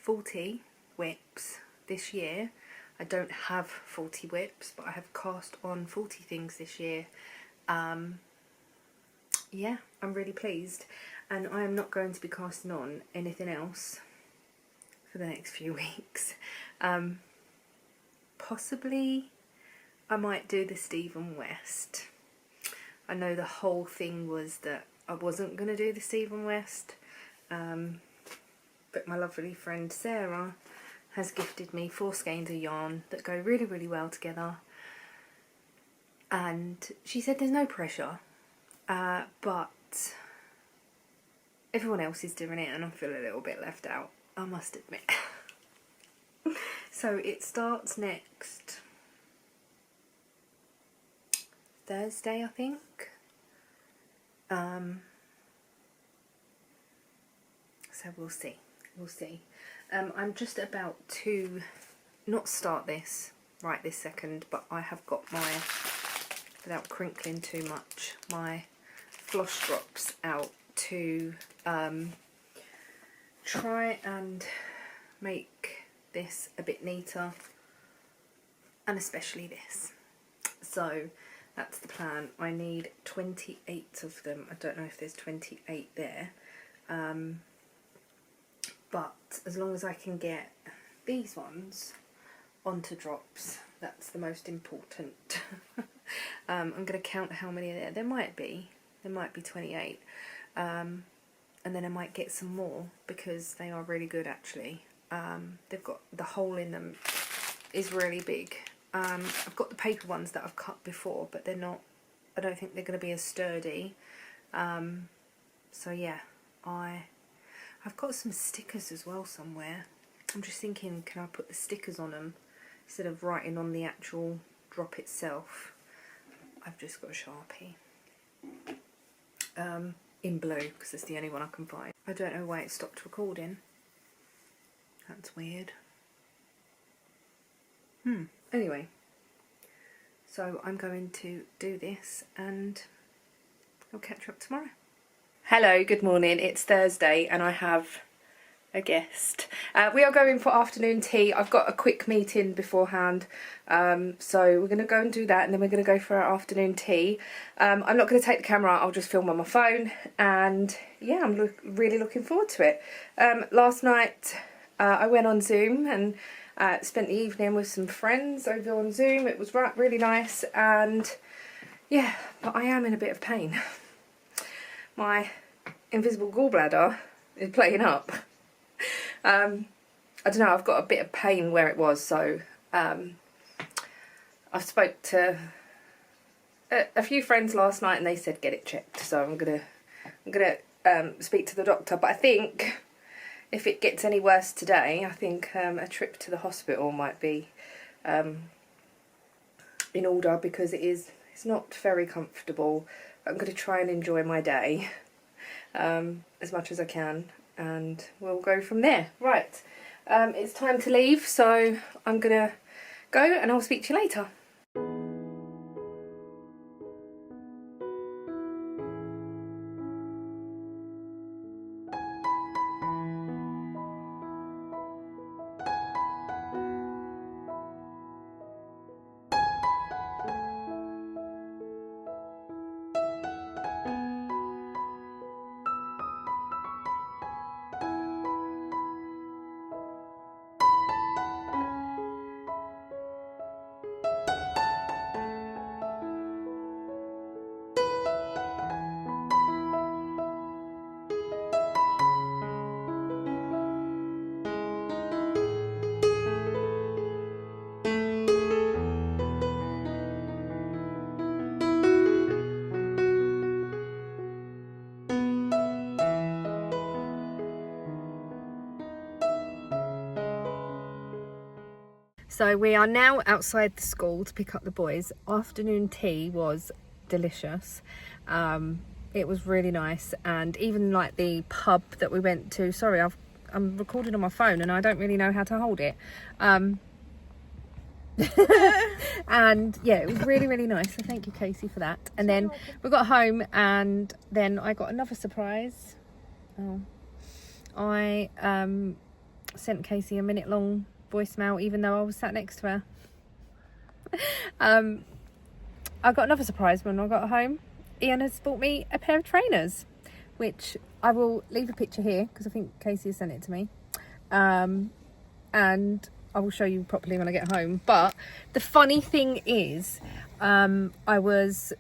40 whips this year. I don't have 40 whips, but I have cast on 40 things this year. Yeah, I'm really pleased, and I am not going to be casting on anything else for the next few weeks. Possibly I might do the Stephen West. I know the whole thing was that I wasn't going to do the Stephen West, but my lovely friend Sarah has gifted me 4 skeins of yarn that go really well together, and she said there's no pressure, but everyone else is doing it and I feel a little bit left out, I must admit. So it starts next Thursday, I think. So we'll see. I'm just about to not start this right this second, but I have got my, without crinkling too much, my floss drops out to try and make this a bit neater, and especially this. So that's the plan. I need 28 of them. I don't know if there's 28 there, but as long as I can get these ones onto drops, that's the most important. I'm going to count how many there might be 28, and then I might get some more because they are really good actually. They've got, the hole in them is really big. I've got the paper ones that I've cut before, but they're not, I don't think they're going to be as sturdy. So yeah, I've got some stickers as well somewhere. I'm just thinking, can I put the stickers on them instead of writing on the actual drop itself? I've just got a Sharpie in blue because it's the only one I can find. I don't know why it stopped recording. That's weird. Anyway, so I'm going to do this and I'll catch you up tomorrow. Hello, good morning. It's Thursday and I have a guest. We are going for afternoon tea. I've got a quick meeting beforehand, so we're going to go and do that and then we're going to go for our afternoon tea. I'm not going to take the camera, I'll just film on my phone, and yeah, I'm really looking forward to it. Last night I went on Zoom and spent the evening with some friends over on Zoom. It was really nice, and yeah, but I am in a bit of pain. My invisible gallbladder is playing up. I don't know, I've got a bit of pain where it was, so I spoke to a few friends last night and they said get it checked, so I'm gonna speak to the doctor. But I think if it gets any worse today, I think a trip to the hospital might be in order, because it's not very comfortable. I'm going to try and enjoy my day as much as I can, and we'll go from there. Right, it's time to leave, so I'm going to go and I'll speak to you later. So we are now outside the school to pick up the boys. Afternoon tea was delicious. It was really nice, and even like the pub that we went to, sorry, I'm recording on my phone and I don't really know how to hold it. And yeah, it was really nice, so thank you, Casey, for that. And then we got home and then I got another surprise. I sent Casey a minute long voicemail even though I was sat next to her. I got another surprise when I got home. Ian has bought me a pair of trainers, which I will leave a picture here because I think Casey has sent it to me, and I will show you properly when I get home. But the funny thing is, I was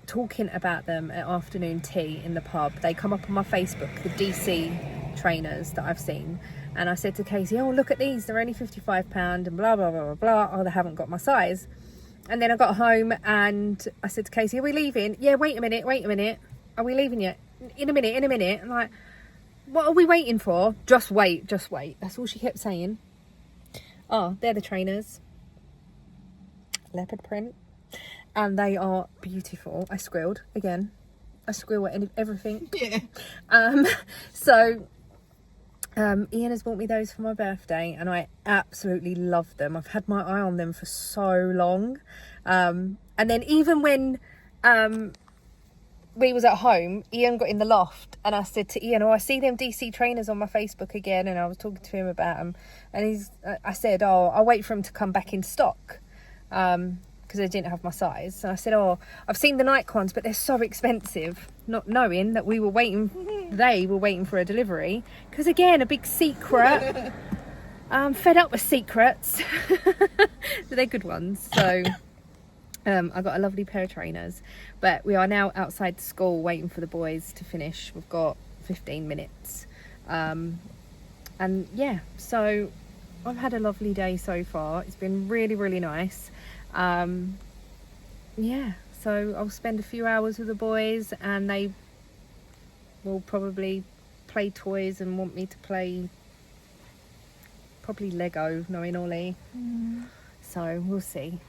talking about them at afternoon tea in the pub. They come up on my Facebook, the DC trainers that I've seen, and I said to Casey, oh, look at these, they're only £55 and blah blah blah blah blah. Oh, they haven't got my size. And then I got home and I said to Casey, are we leaving? Yeah, wait a minute, are we leaving yet? In a minute. I'm like, what are we waiting for? Just wait. That's all she kept saying. Oh, they're the trainers, leopard print, and they are beautiful. I squealed again. I squeal at everything. Yeah. So Ian has bought me those for my birthday and I absolutely love them. I've had my eye on them for so long. And then even when we was at home, Ian got in the loft and I said to Ian, oh, I see them DC trainers on my Facebook again, and I was talking to him about them, and I said, oh, I'll wait for them to come back in stock, because they didn't have my size. So I said, oh, I've seen the Nike ones, but they're so expensive, not knowing that they were waiting for a delivery, because again, a big secret. I'm fed up with secrets. But they're good ones. So I got a lovely pair of trainers, but we are now outside the school waiting for the boys to finish. We've got 15 minutes, and yeah, so I've had a lovely day so far. It's been really nice. Yeah, so I'll spend a few hours with the boys, and they will probably play toys and want me to play probably Lego, knowing Ollie. So we'll see.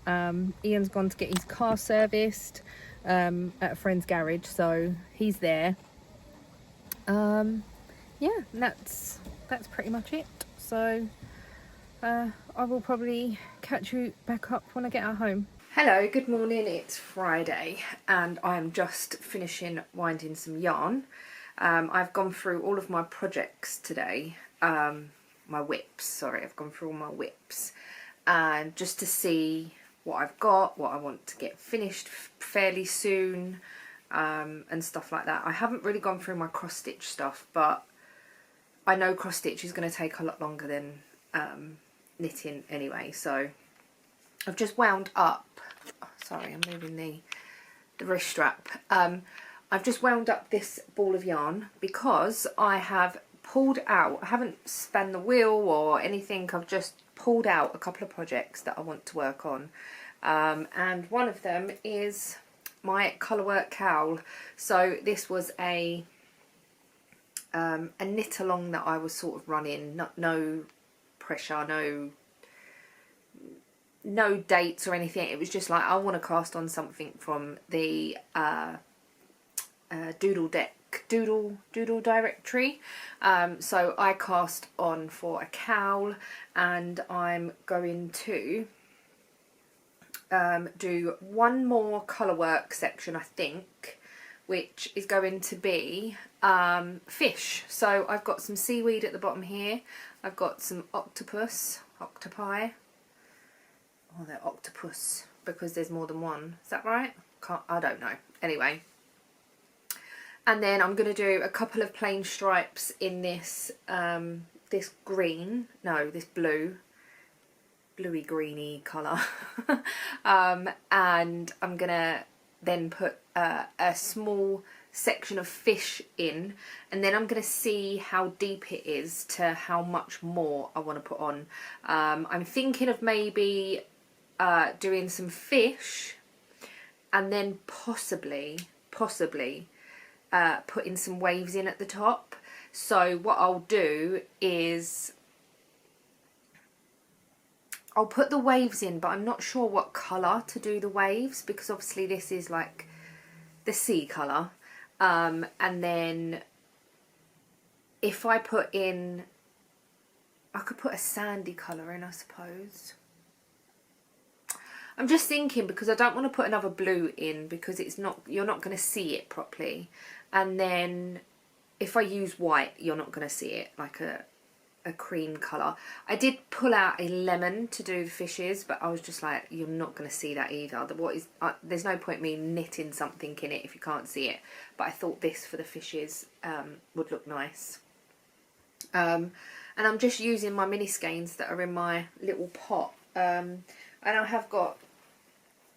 Ian's gone to get his car serviced at a friend's garage, so he's there. Yeah, that's pretty much it. So I will probably catch you back up when I get at home. Hello, good morning. It's Friday and I'm just finishing winding some yarn. I've gone through all of my projects today. My whips, sorry, I've gone through all my whips, and just to see what I've got, what I want to get finished fairly soon, and stuff like that. I haven't really gone through my cross stitch stuff, but I know cross stitch is going to take a lot longer than knitting anyway. So I've just wound up, sorry, I'm moving the wrist strap. I've just wound up this ball of yarn because I have pulled out, I haven't spun the wheel or anything, I've just pulled out a couple of projects that I want to work on, and one of them is my colourwork cowl. So this was a knit along that I was sort of running, no pressure, no dates or anything. It was just like, I want to cast on something from the Doodle directory. So I cast on for a cowl, and I'm going to do one more colourwork section, I think, which is going to be fish. So I've got some seaweed at the bottom here, I've got some octopi, oh, they're octopus because there's more than one, is that right? I don't know, anyway. And then I'm going to do a couple of plain stripes in this this green, no, this bluey greeny colour. And I'm going to then put a small section of fish in, and then I'm going to see how deep it is to how much more I want to put on. I'm thinking of maybe doing some fish, and then possibly putting some waves in at the top. So what I'll do is I'll put the waves in, but I'm not sure what colour to do the waves, because obviously this is like the sea colour. And then if I put in, I could put a sandy colour in, I suppose. I'm just thinking, because I don't want to put another blue in, because it's not, you're not going to see it properly. And then if I use white, you're not going to see it, like a cream colour. I did pull out a lemon to do the fishes, but I was just like, you're not going to see that either. There's no point me knitting something in it if you can't see it. But I thought this for the fishes would look nice. And I'm just using my mini skeins that are in my little pot. And I have got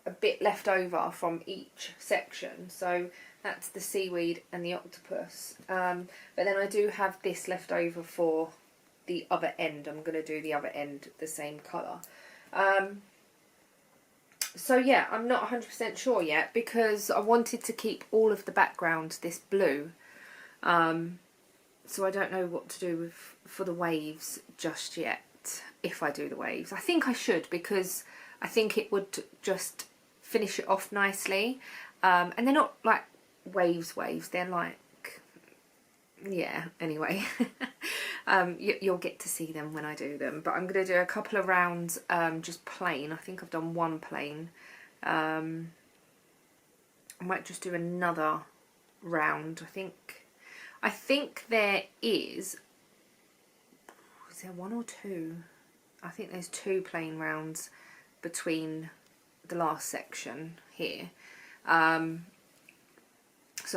a bit left over from each section, so that's the seaweed and the octopus. But then I do have this left over for the other end. I'm going to do the other end the same colour. So yeah, I'm not 100% sure yet, because I wanted to keep all of the background this blue. So I don't know what to do for the waves just yet, if I do the waves. I think I should, because I think it would just finish it off nicely. And they're not like waves, they're like, yeah, anyway. You'll get to see them when I do them, but I'm going to do a couple of rounds just plain. I think I've done one plain. I might just do another round. I think there is there one or two? I think there's two plain rounds between the last section here. So I'm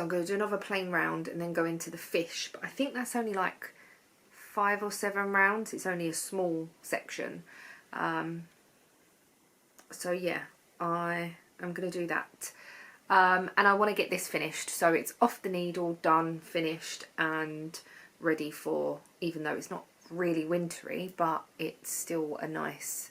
going to do another plain round and then go into the fish, but I think that's only like 5 or 7 rounds. It's only a small section. So yeah, I am going to do that. And I want to get this finished, so it's off the needle, done, finished, and ready for, even though it's not really wintry, but it's still a nice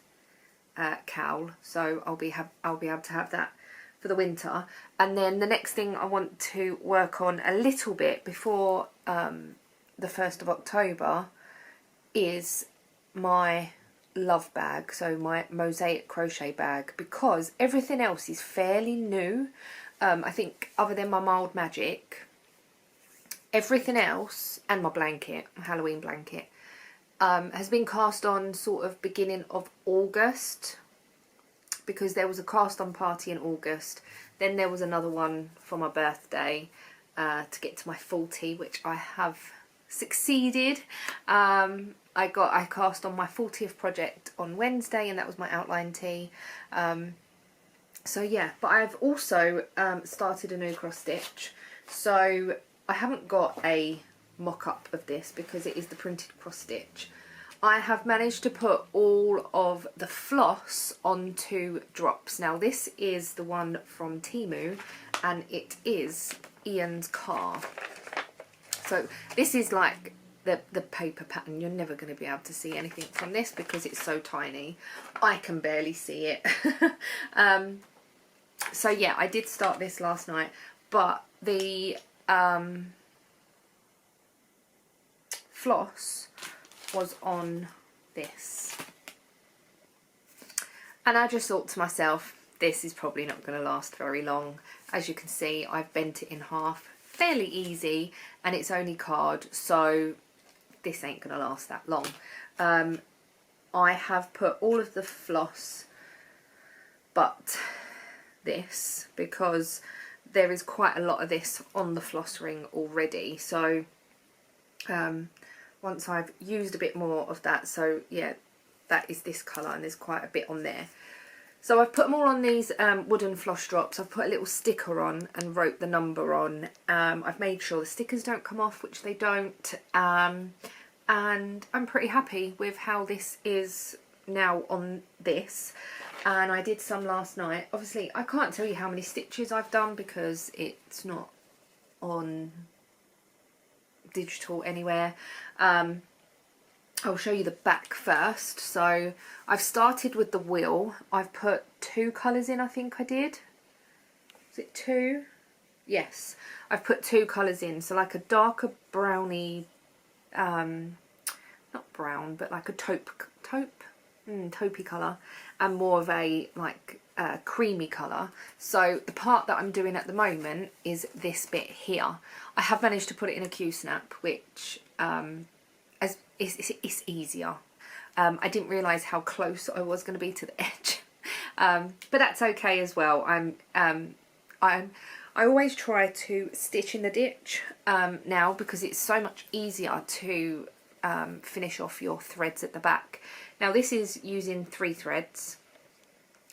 cowl. So I'll be able to have that for the winter. And then the next thing I want to work on a little bit before the 1st of October is my love bag, so my mosaic crochet bag, because everything else is fairly new. I think other than my Mild Magic, everything else, and my blanket, my Halloween blanket, has been cast on sort of beginning of August, because there was a cast on party in August, then there was another one for my birthday to get to my 40, which I have succeeded. I cast on my 40th project on Wednesday, and that was my outline tee. So yeah, but I've also started a new cross stitch. So I haven't got a mock-up of this because it is the printed cross stitch. I have managed to put all of the floss onto drops. Now this is the one from Temu, and it is Ian's car. So this is like the paper pattern. You're never going to be able to see anything from this because it's so tiny. I can barely see it. So yeah, I did start this last night, but the floss was on this. And I just thought to myself, this is probably not going to last very long. As you can see, I've bent it in half fairly easy, and it's only card, so this ain't going to last that long. I have put all of the floss but this, because there is quite a lot of this on the floss ring already. So once I've used a bit more of that, so yeah, that is this colour, and there's quite a bit on there. So I've put them all on these wooden floss drops. I've put a little sticker on and wrote the number on. I've made sure the stickers don't come off, which they don't. And I'm pretty happy with how this is now on this. And I did some last night. Obviously, I can't tell you how many stitches I've done because it's not on digital anywhere. I'll show you the back first. So I've started with the wheel. I've put 2 colours in, I think I did. Is it 2? Yes, I've put 2 colours in. So like a darker browny, not brown, but like a taupey colour, and more of a like creamy colour. So the part that I'm doing at the moment is this bit here. I have managed to put it in a Q-snap, which it's easier. I didn't realise how close I was going to be to the edge, but that's okay as well. I always try to stitch in the ditch now, because it's so much easier to finish off your threads at the back. Now this is using 3 threads.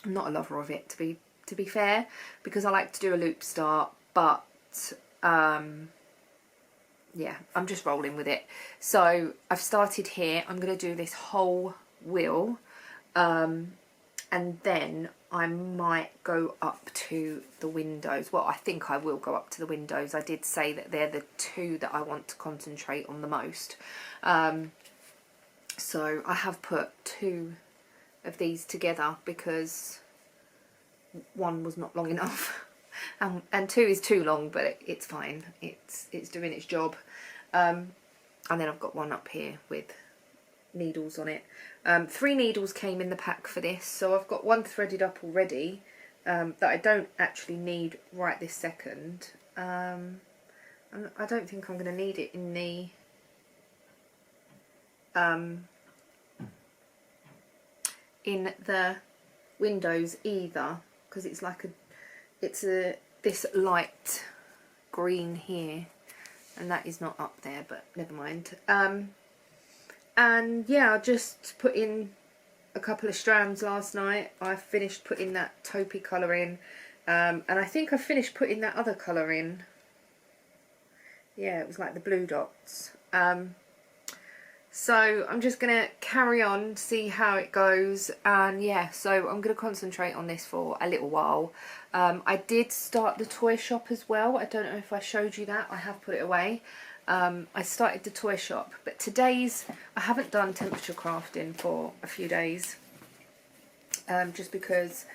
I'm not a lover of it, to be fair, because I like to do a loop start, but yeah, I'm just rolling with it. So I've started here. I'm going to do this whole wheel, and then I might go up to the windows. Well, I think I will go up to the windows. I did say that they're the 2 that I want to concentrate on the most. So I have put 2 of these together because 1 was not long enough. And 2 is too long, but it's fine. It's doing its job. And then I've got 1 up here with needles on it. 3 needles came in the pack for this, so I've got 1 threaded up already that I don't actually need right this second. I don't think I'm going to need it in the windows either, because it's like this light green here, and that is not up there, but never mind. And yeah, I just put in a couple of strands last night. I finished putting that taupey colour in, and I think I finished putting that other colour in. Yeah, it was like the blue dots. So I'm just going to carry on, see how it goes, and yeah, so I'm going to concentrate on this for a little while. I did start the toy shop as well. I don't know if I showed you that. I have put it away. I started the toy shop, but I haven't done temperature crafting for a few days, just because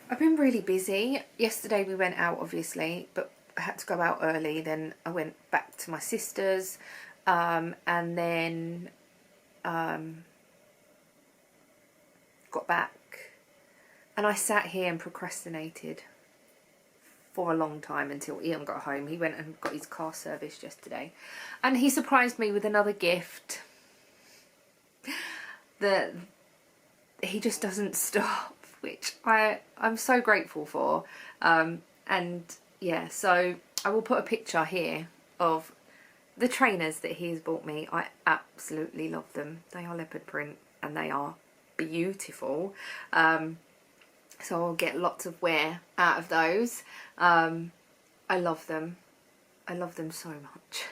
I've been really busy. Yesterday we went out, obviously, but I had to go out early. Then I went back to my sister's, and then got back, and I sat here and procrastinated for a long time until Ian got home. He went and got his car serviced yesterday, and he surprised me with another gift that he just doesn't stop, which I'm so grateful for. And yeah, so I will put a picture here of the trainers that he has bought me. I absolutely love them. They are leopard print and they are beautiful. So I'll get lots of wear out of those. I love them. I love them so much.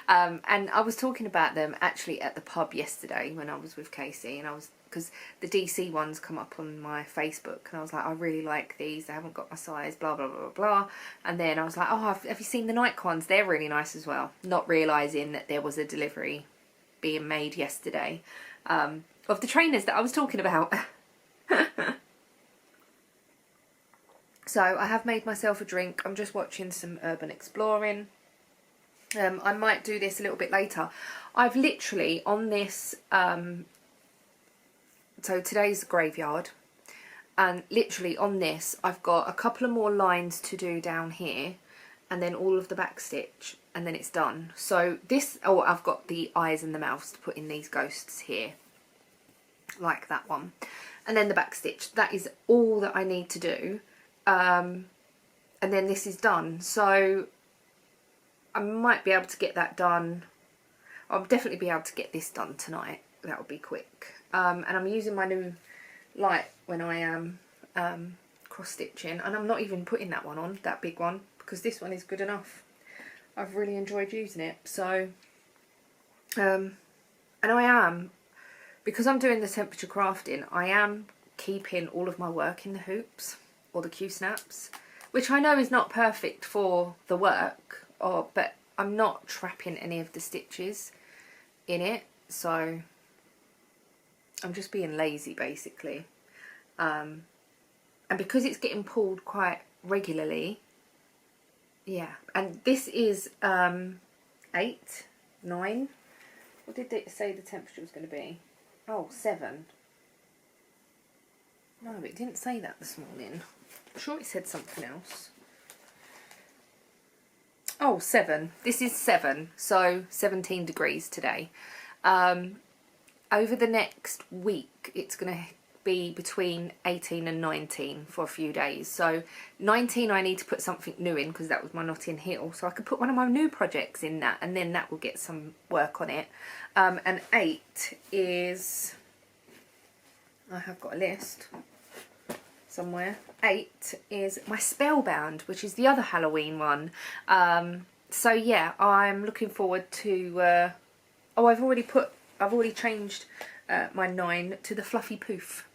And I was talking about them actually at the pub yesterday when I was with Casey, and because the DC ones come up on my Facebook, and I was like, I really like these, they haven't got my size, blah blah blah blah. And then I was like, oh, have you seen the Nike ones? They're really nice as well, not realising that there was a delivery being made yesterday of the trainers that I was talking about. So I have made myself a drink. I'm just watching some Urban Exploring. I might do this a little bit later. I've literally on this, so today's graveyard, and literally on this I've got a couple of more lines to do down here, and then all of the back stitch, and then it's done. So this, oh, I've got the eyes and the mouths to put in these ghosts here, like that one, and then the back stitch. That is all that I need to do, and then this is done. So I might be able to get that done. I'll definitely be able to get this done tonight. That will be quick. And I'm using my new light when I am cross stitching, and I'm not even putting that one on, that big one, because this one is good enough. I've really enjoyed using it. So and I am, because I'm doing the temperature crafting, I am keeping all of my work in the hoops or the Q-snaps, which I know is not perfect for the work, but I'm not trapping any of the stitches in it, so I'm just being lazy basically. And because it's getting pulled quite regularly, yeah. And this is 8, 9. What did it say the temperature was going to be? Oh, 7. No, it didn't say that this morning. I'm sure it said something else. Oh, 7. This is 7, so 17 degrees today. Over the next week, it's going to be between 18 and 19 for a few days. So 19, I need to put something new in, because that was my Notting Hill. So I could put one of my new projects in that, and then that will get some work on it. And 8 is, I have got a list somewhere. 8 is my Spellbound, which is the other Halloween one. So yeah, I'm looking forward to, oh, I've already changed my 9 to the Fluffy Poof.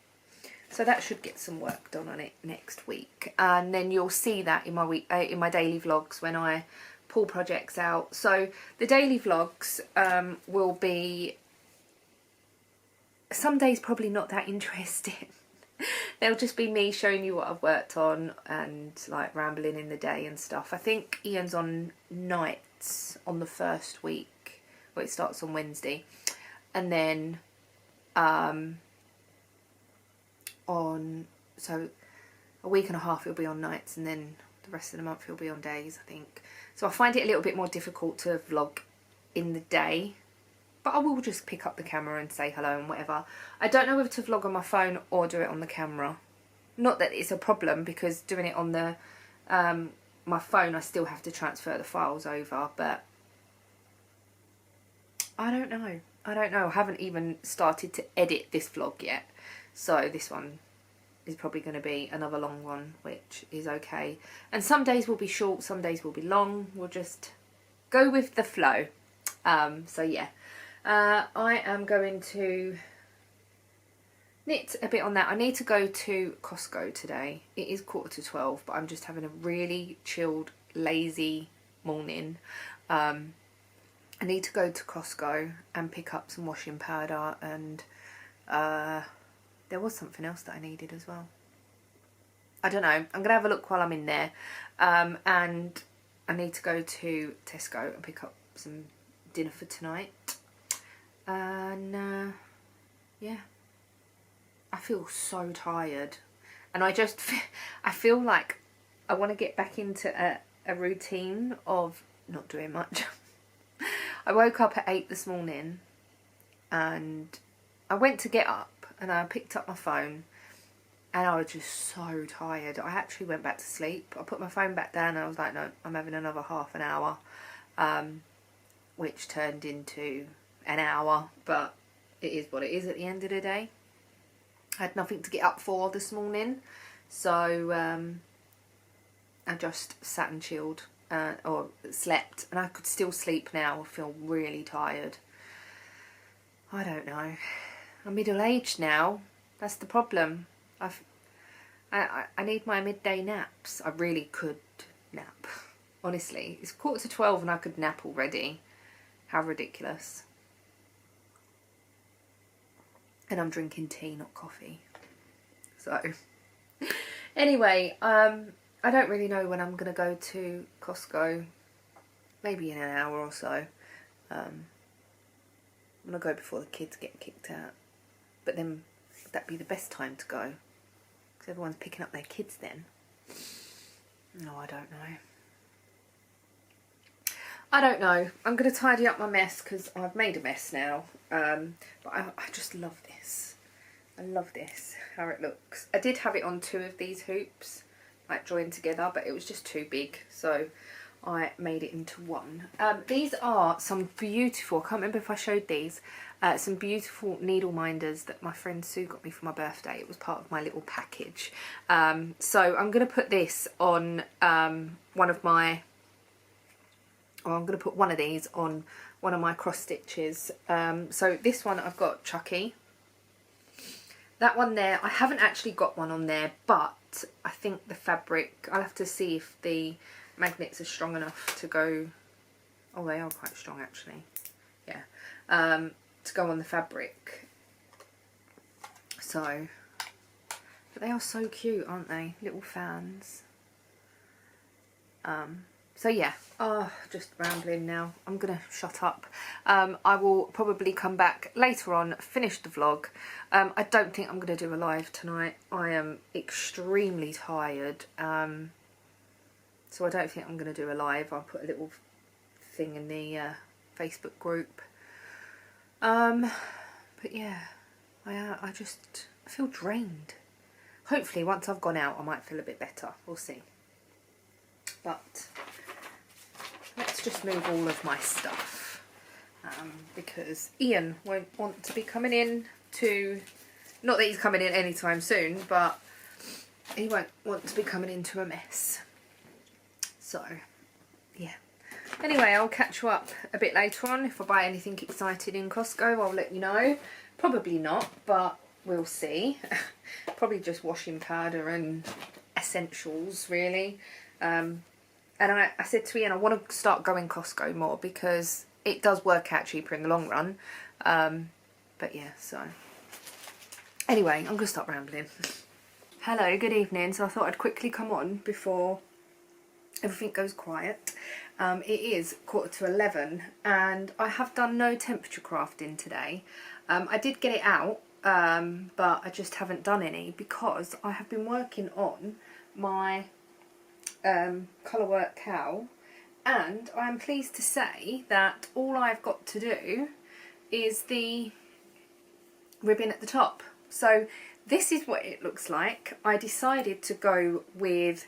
So that should get some work done on it next week. And then you'll see that in my in my daily vlogs when I pull projects out. So the daily vlogs will be, some days probably not that interesting. They'll just be me showing you what I've worked on and like rambling in the day and stuff. I think Ian's on nights on the first week. Well, it starts on Wednesday. And then so a week and a half he'll be on nights, and then the rest of the month he'll be on days, I think. So I find it a little bit more difficult to vlog in the day, but I will just pick up the camera and say hello and whatever. I don't know whether to vlog on my phone or do it on the camera. Not that it's a problem, because doing it on the my phone, I still have to transfer the files over, but I don't know. I haven't even started to edit this vlog yet. So this one is probably going to be another long one, which is okay. And some days will be short, some days will be long. We'll just go with the flow. So yeah, I am going to knit a bit on that. I need to go to Costco today. It is 11:45, but I'm just having a really chilled, lazy morning. I need to go to Costco and pick up some washing powder, and there was something else that I needed as well. I don't know. I'm going to have a look while I'm in there. And I need to go to Tesco and pick up some dinner for tonight. And yeah, I feel so tired. And I feel like I want to get back into a routine of not doing much. I woke up at 8 this morning and I went to get up and I picked up my phone and I was just so tired. I actually went back to sleep. I put my phone back down and I was like, no, I'm having another half an hour, which turned into an hour, but it is what it is at the end of the day. I had nothing to get up for this morning, so I just sat and chilled or slept, and I could still sleep now. I feel really tired. I don't know. I'm middle-aged now. That's the problem. I need my midday naps. I really could nap. Honestly, it's 11:45 and I could nap already. How ridiculous. And I'm drinking tea, not coffee. So, anyway, I don't really know when I'm going to go to Costco. Maybe in an hour or so. I'm going to go before the kids get kicked out. But then, would that be the best time to go? Because everyone's picking up their kids then. No, I don't know. I don't know. I'm going to tidy up my mess because I've made a mess now. But I just love this. I love this, how it looks. I did have it on 2 of these hoops, like joined together, but it was just too big. So I made it into 1. These are some beautiful, I can't remember if I showed these, some beautiful needle minders that my friend Sue got me for my birthday. It was part of my little package. So I'm going to put this on one of my... Oh, I'm going to put one of these on one of my cross stitches. So this one I've got Chucky. That one there, I haven't actually got one on there, but I think the fabric, I'll have to see if the magnets are strong enough to go... Oh, they are quite strong actually. Yeah. To go on the fabric. So, but they are so cute, aren't they? Little fans. So yeah, just rambling now. I'm going to shut up. I will probably come back later on, finish the vlog. I don't think I'm going to do a live tonight. I am extremely tired. So I don't think I'm going to do a live. I'll put a little thing in the Facebook group. But yeah, I feel drained. Hopefully once I've gone out I might feel a bit better. We'll see. But... let's just move all of my stuff because Ian won't want to be coming in to, not that he's coming in anytime soon, but he won't want to be coming into a mess. So, yeah. Anyway, I'll catch you up a bit later on. If I buy anything exciting in Costco, I'll let you know. Probably not, but we'll see. Probably just washing powder and essentials, really. And I said to Ian, I want to start going Costco more because it does work out cheaper in the long run. But yeah, so. Anyway, I'm going to stop rambling. Hello, good evening. So I thought I'd quickly come on before everything goes quiet. It is 11:15 and I have done no temperature crafting today. I did get it out, but I just haven't done any because I have been working on my... colourwork cowl, and I am pleased to say that all I've got to do is the ribbon at the top. So this is what it looks like. I decided to go with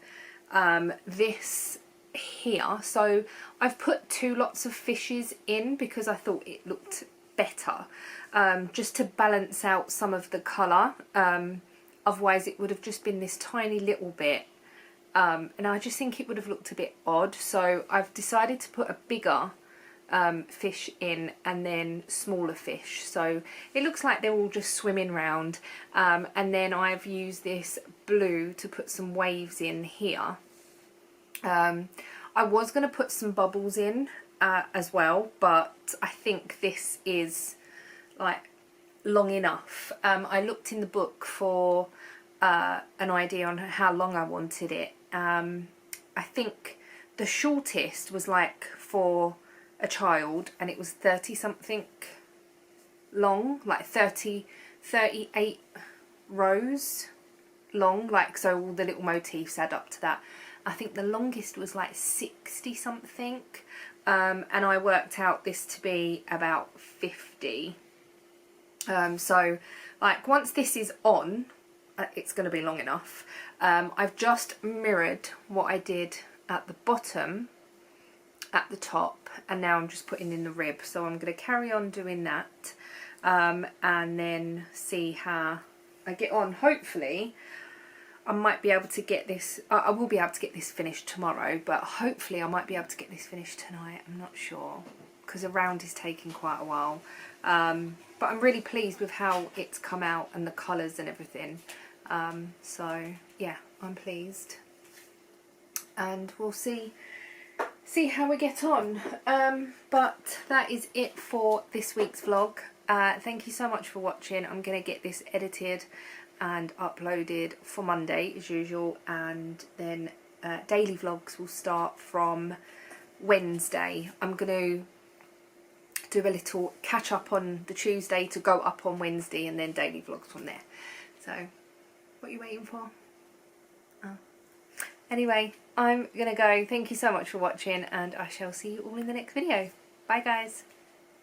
this here. So I've put 2 lots of fishes in because I thought it looked better, just to balance out some of the colour. Otherwise it would have just been this tiny little bit. And I just think it would have looked a bit odd, so I've decided to put a bigger fish in and then smaller fish, so it looks like they're all just swimming round. And then I've used this blue to put some waves in here. I was going to put some bubbles in as well, but I think this is like long enough. I looked in the book for an idea on how long I wanted it. I think the shortest was like for a child, and it was 30 something long, like 38 rows long, like, so all the little motifs add up to that. I think the longest was like 60 something, and I worked out this to be about 50. So like once this is on, it's going to be long enough. I've just mirrored what I did at the bottom at the top, and now I'm just putting in the rib, so I'm going to carry on doing that, and then see how I get on. Hopefully I might be able to get this, I will be able to get this finished tomorrow, but hopefully I might be able to get this finished tonight. I'm not sure, because a round is taking quite a while, but I'm really pleased with how it's come out and the colours and everything. So yeah, I'm pleased, and we'll see how we get on. But that is it for this week's vlog. Thank you so much for watching. I'm going to get this edited and uploaded for Monday as usual, and then daily vlogs will start from Wednesday. I'm going to do a little catch up on the Tuesday to go up on Wednesday, and then daily vlogs from there. So what are you waiting for? Oh. Anyway, I'm gonna go. Thank you so much for watching, and I shall see you all in the next video. Bye guys.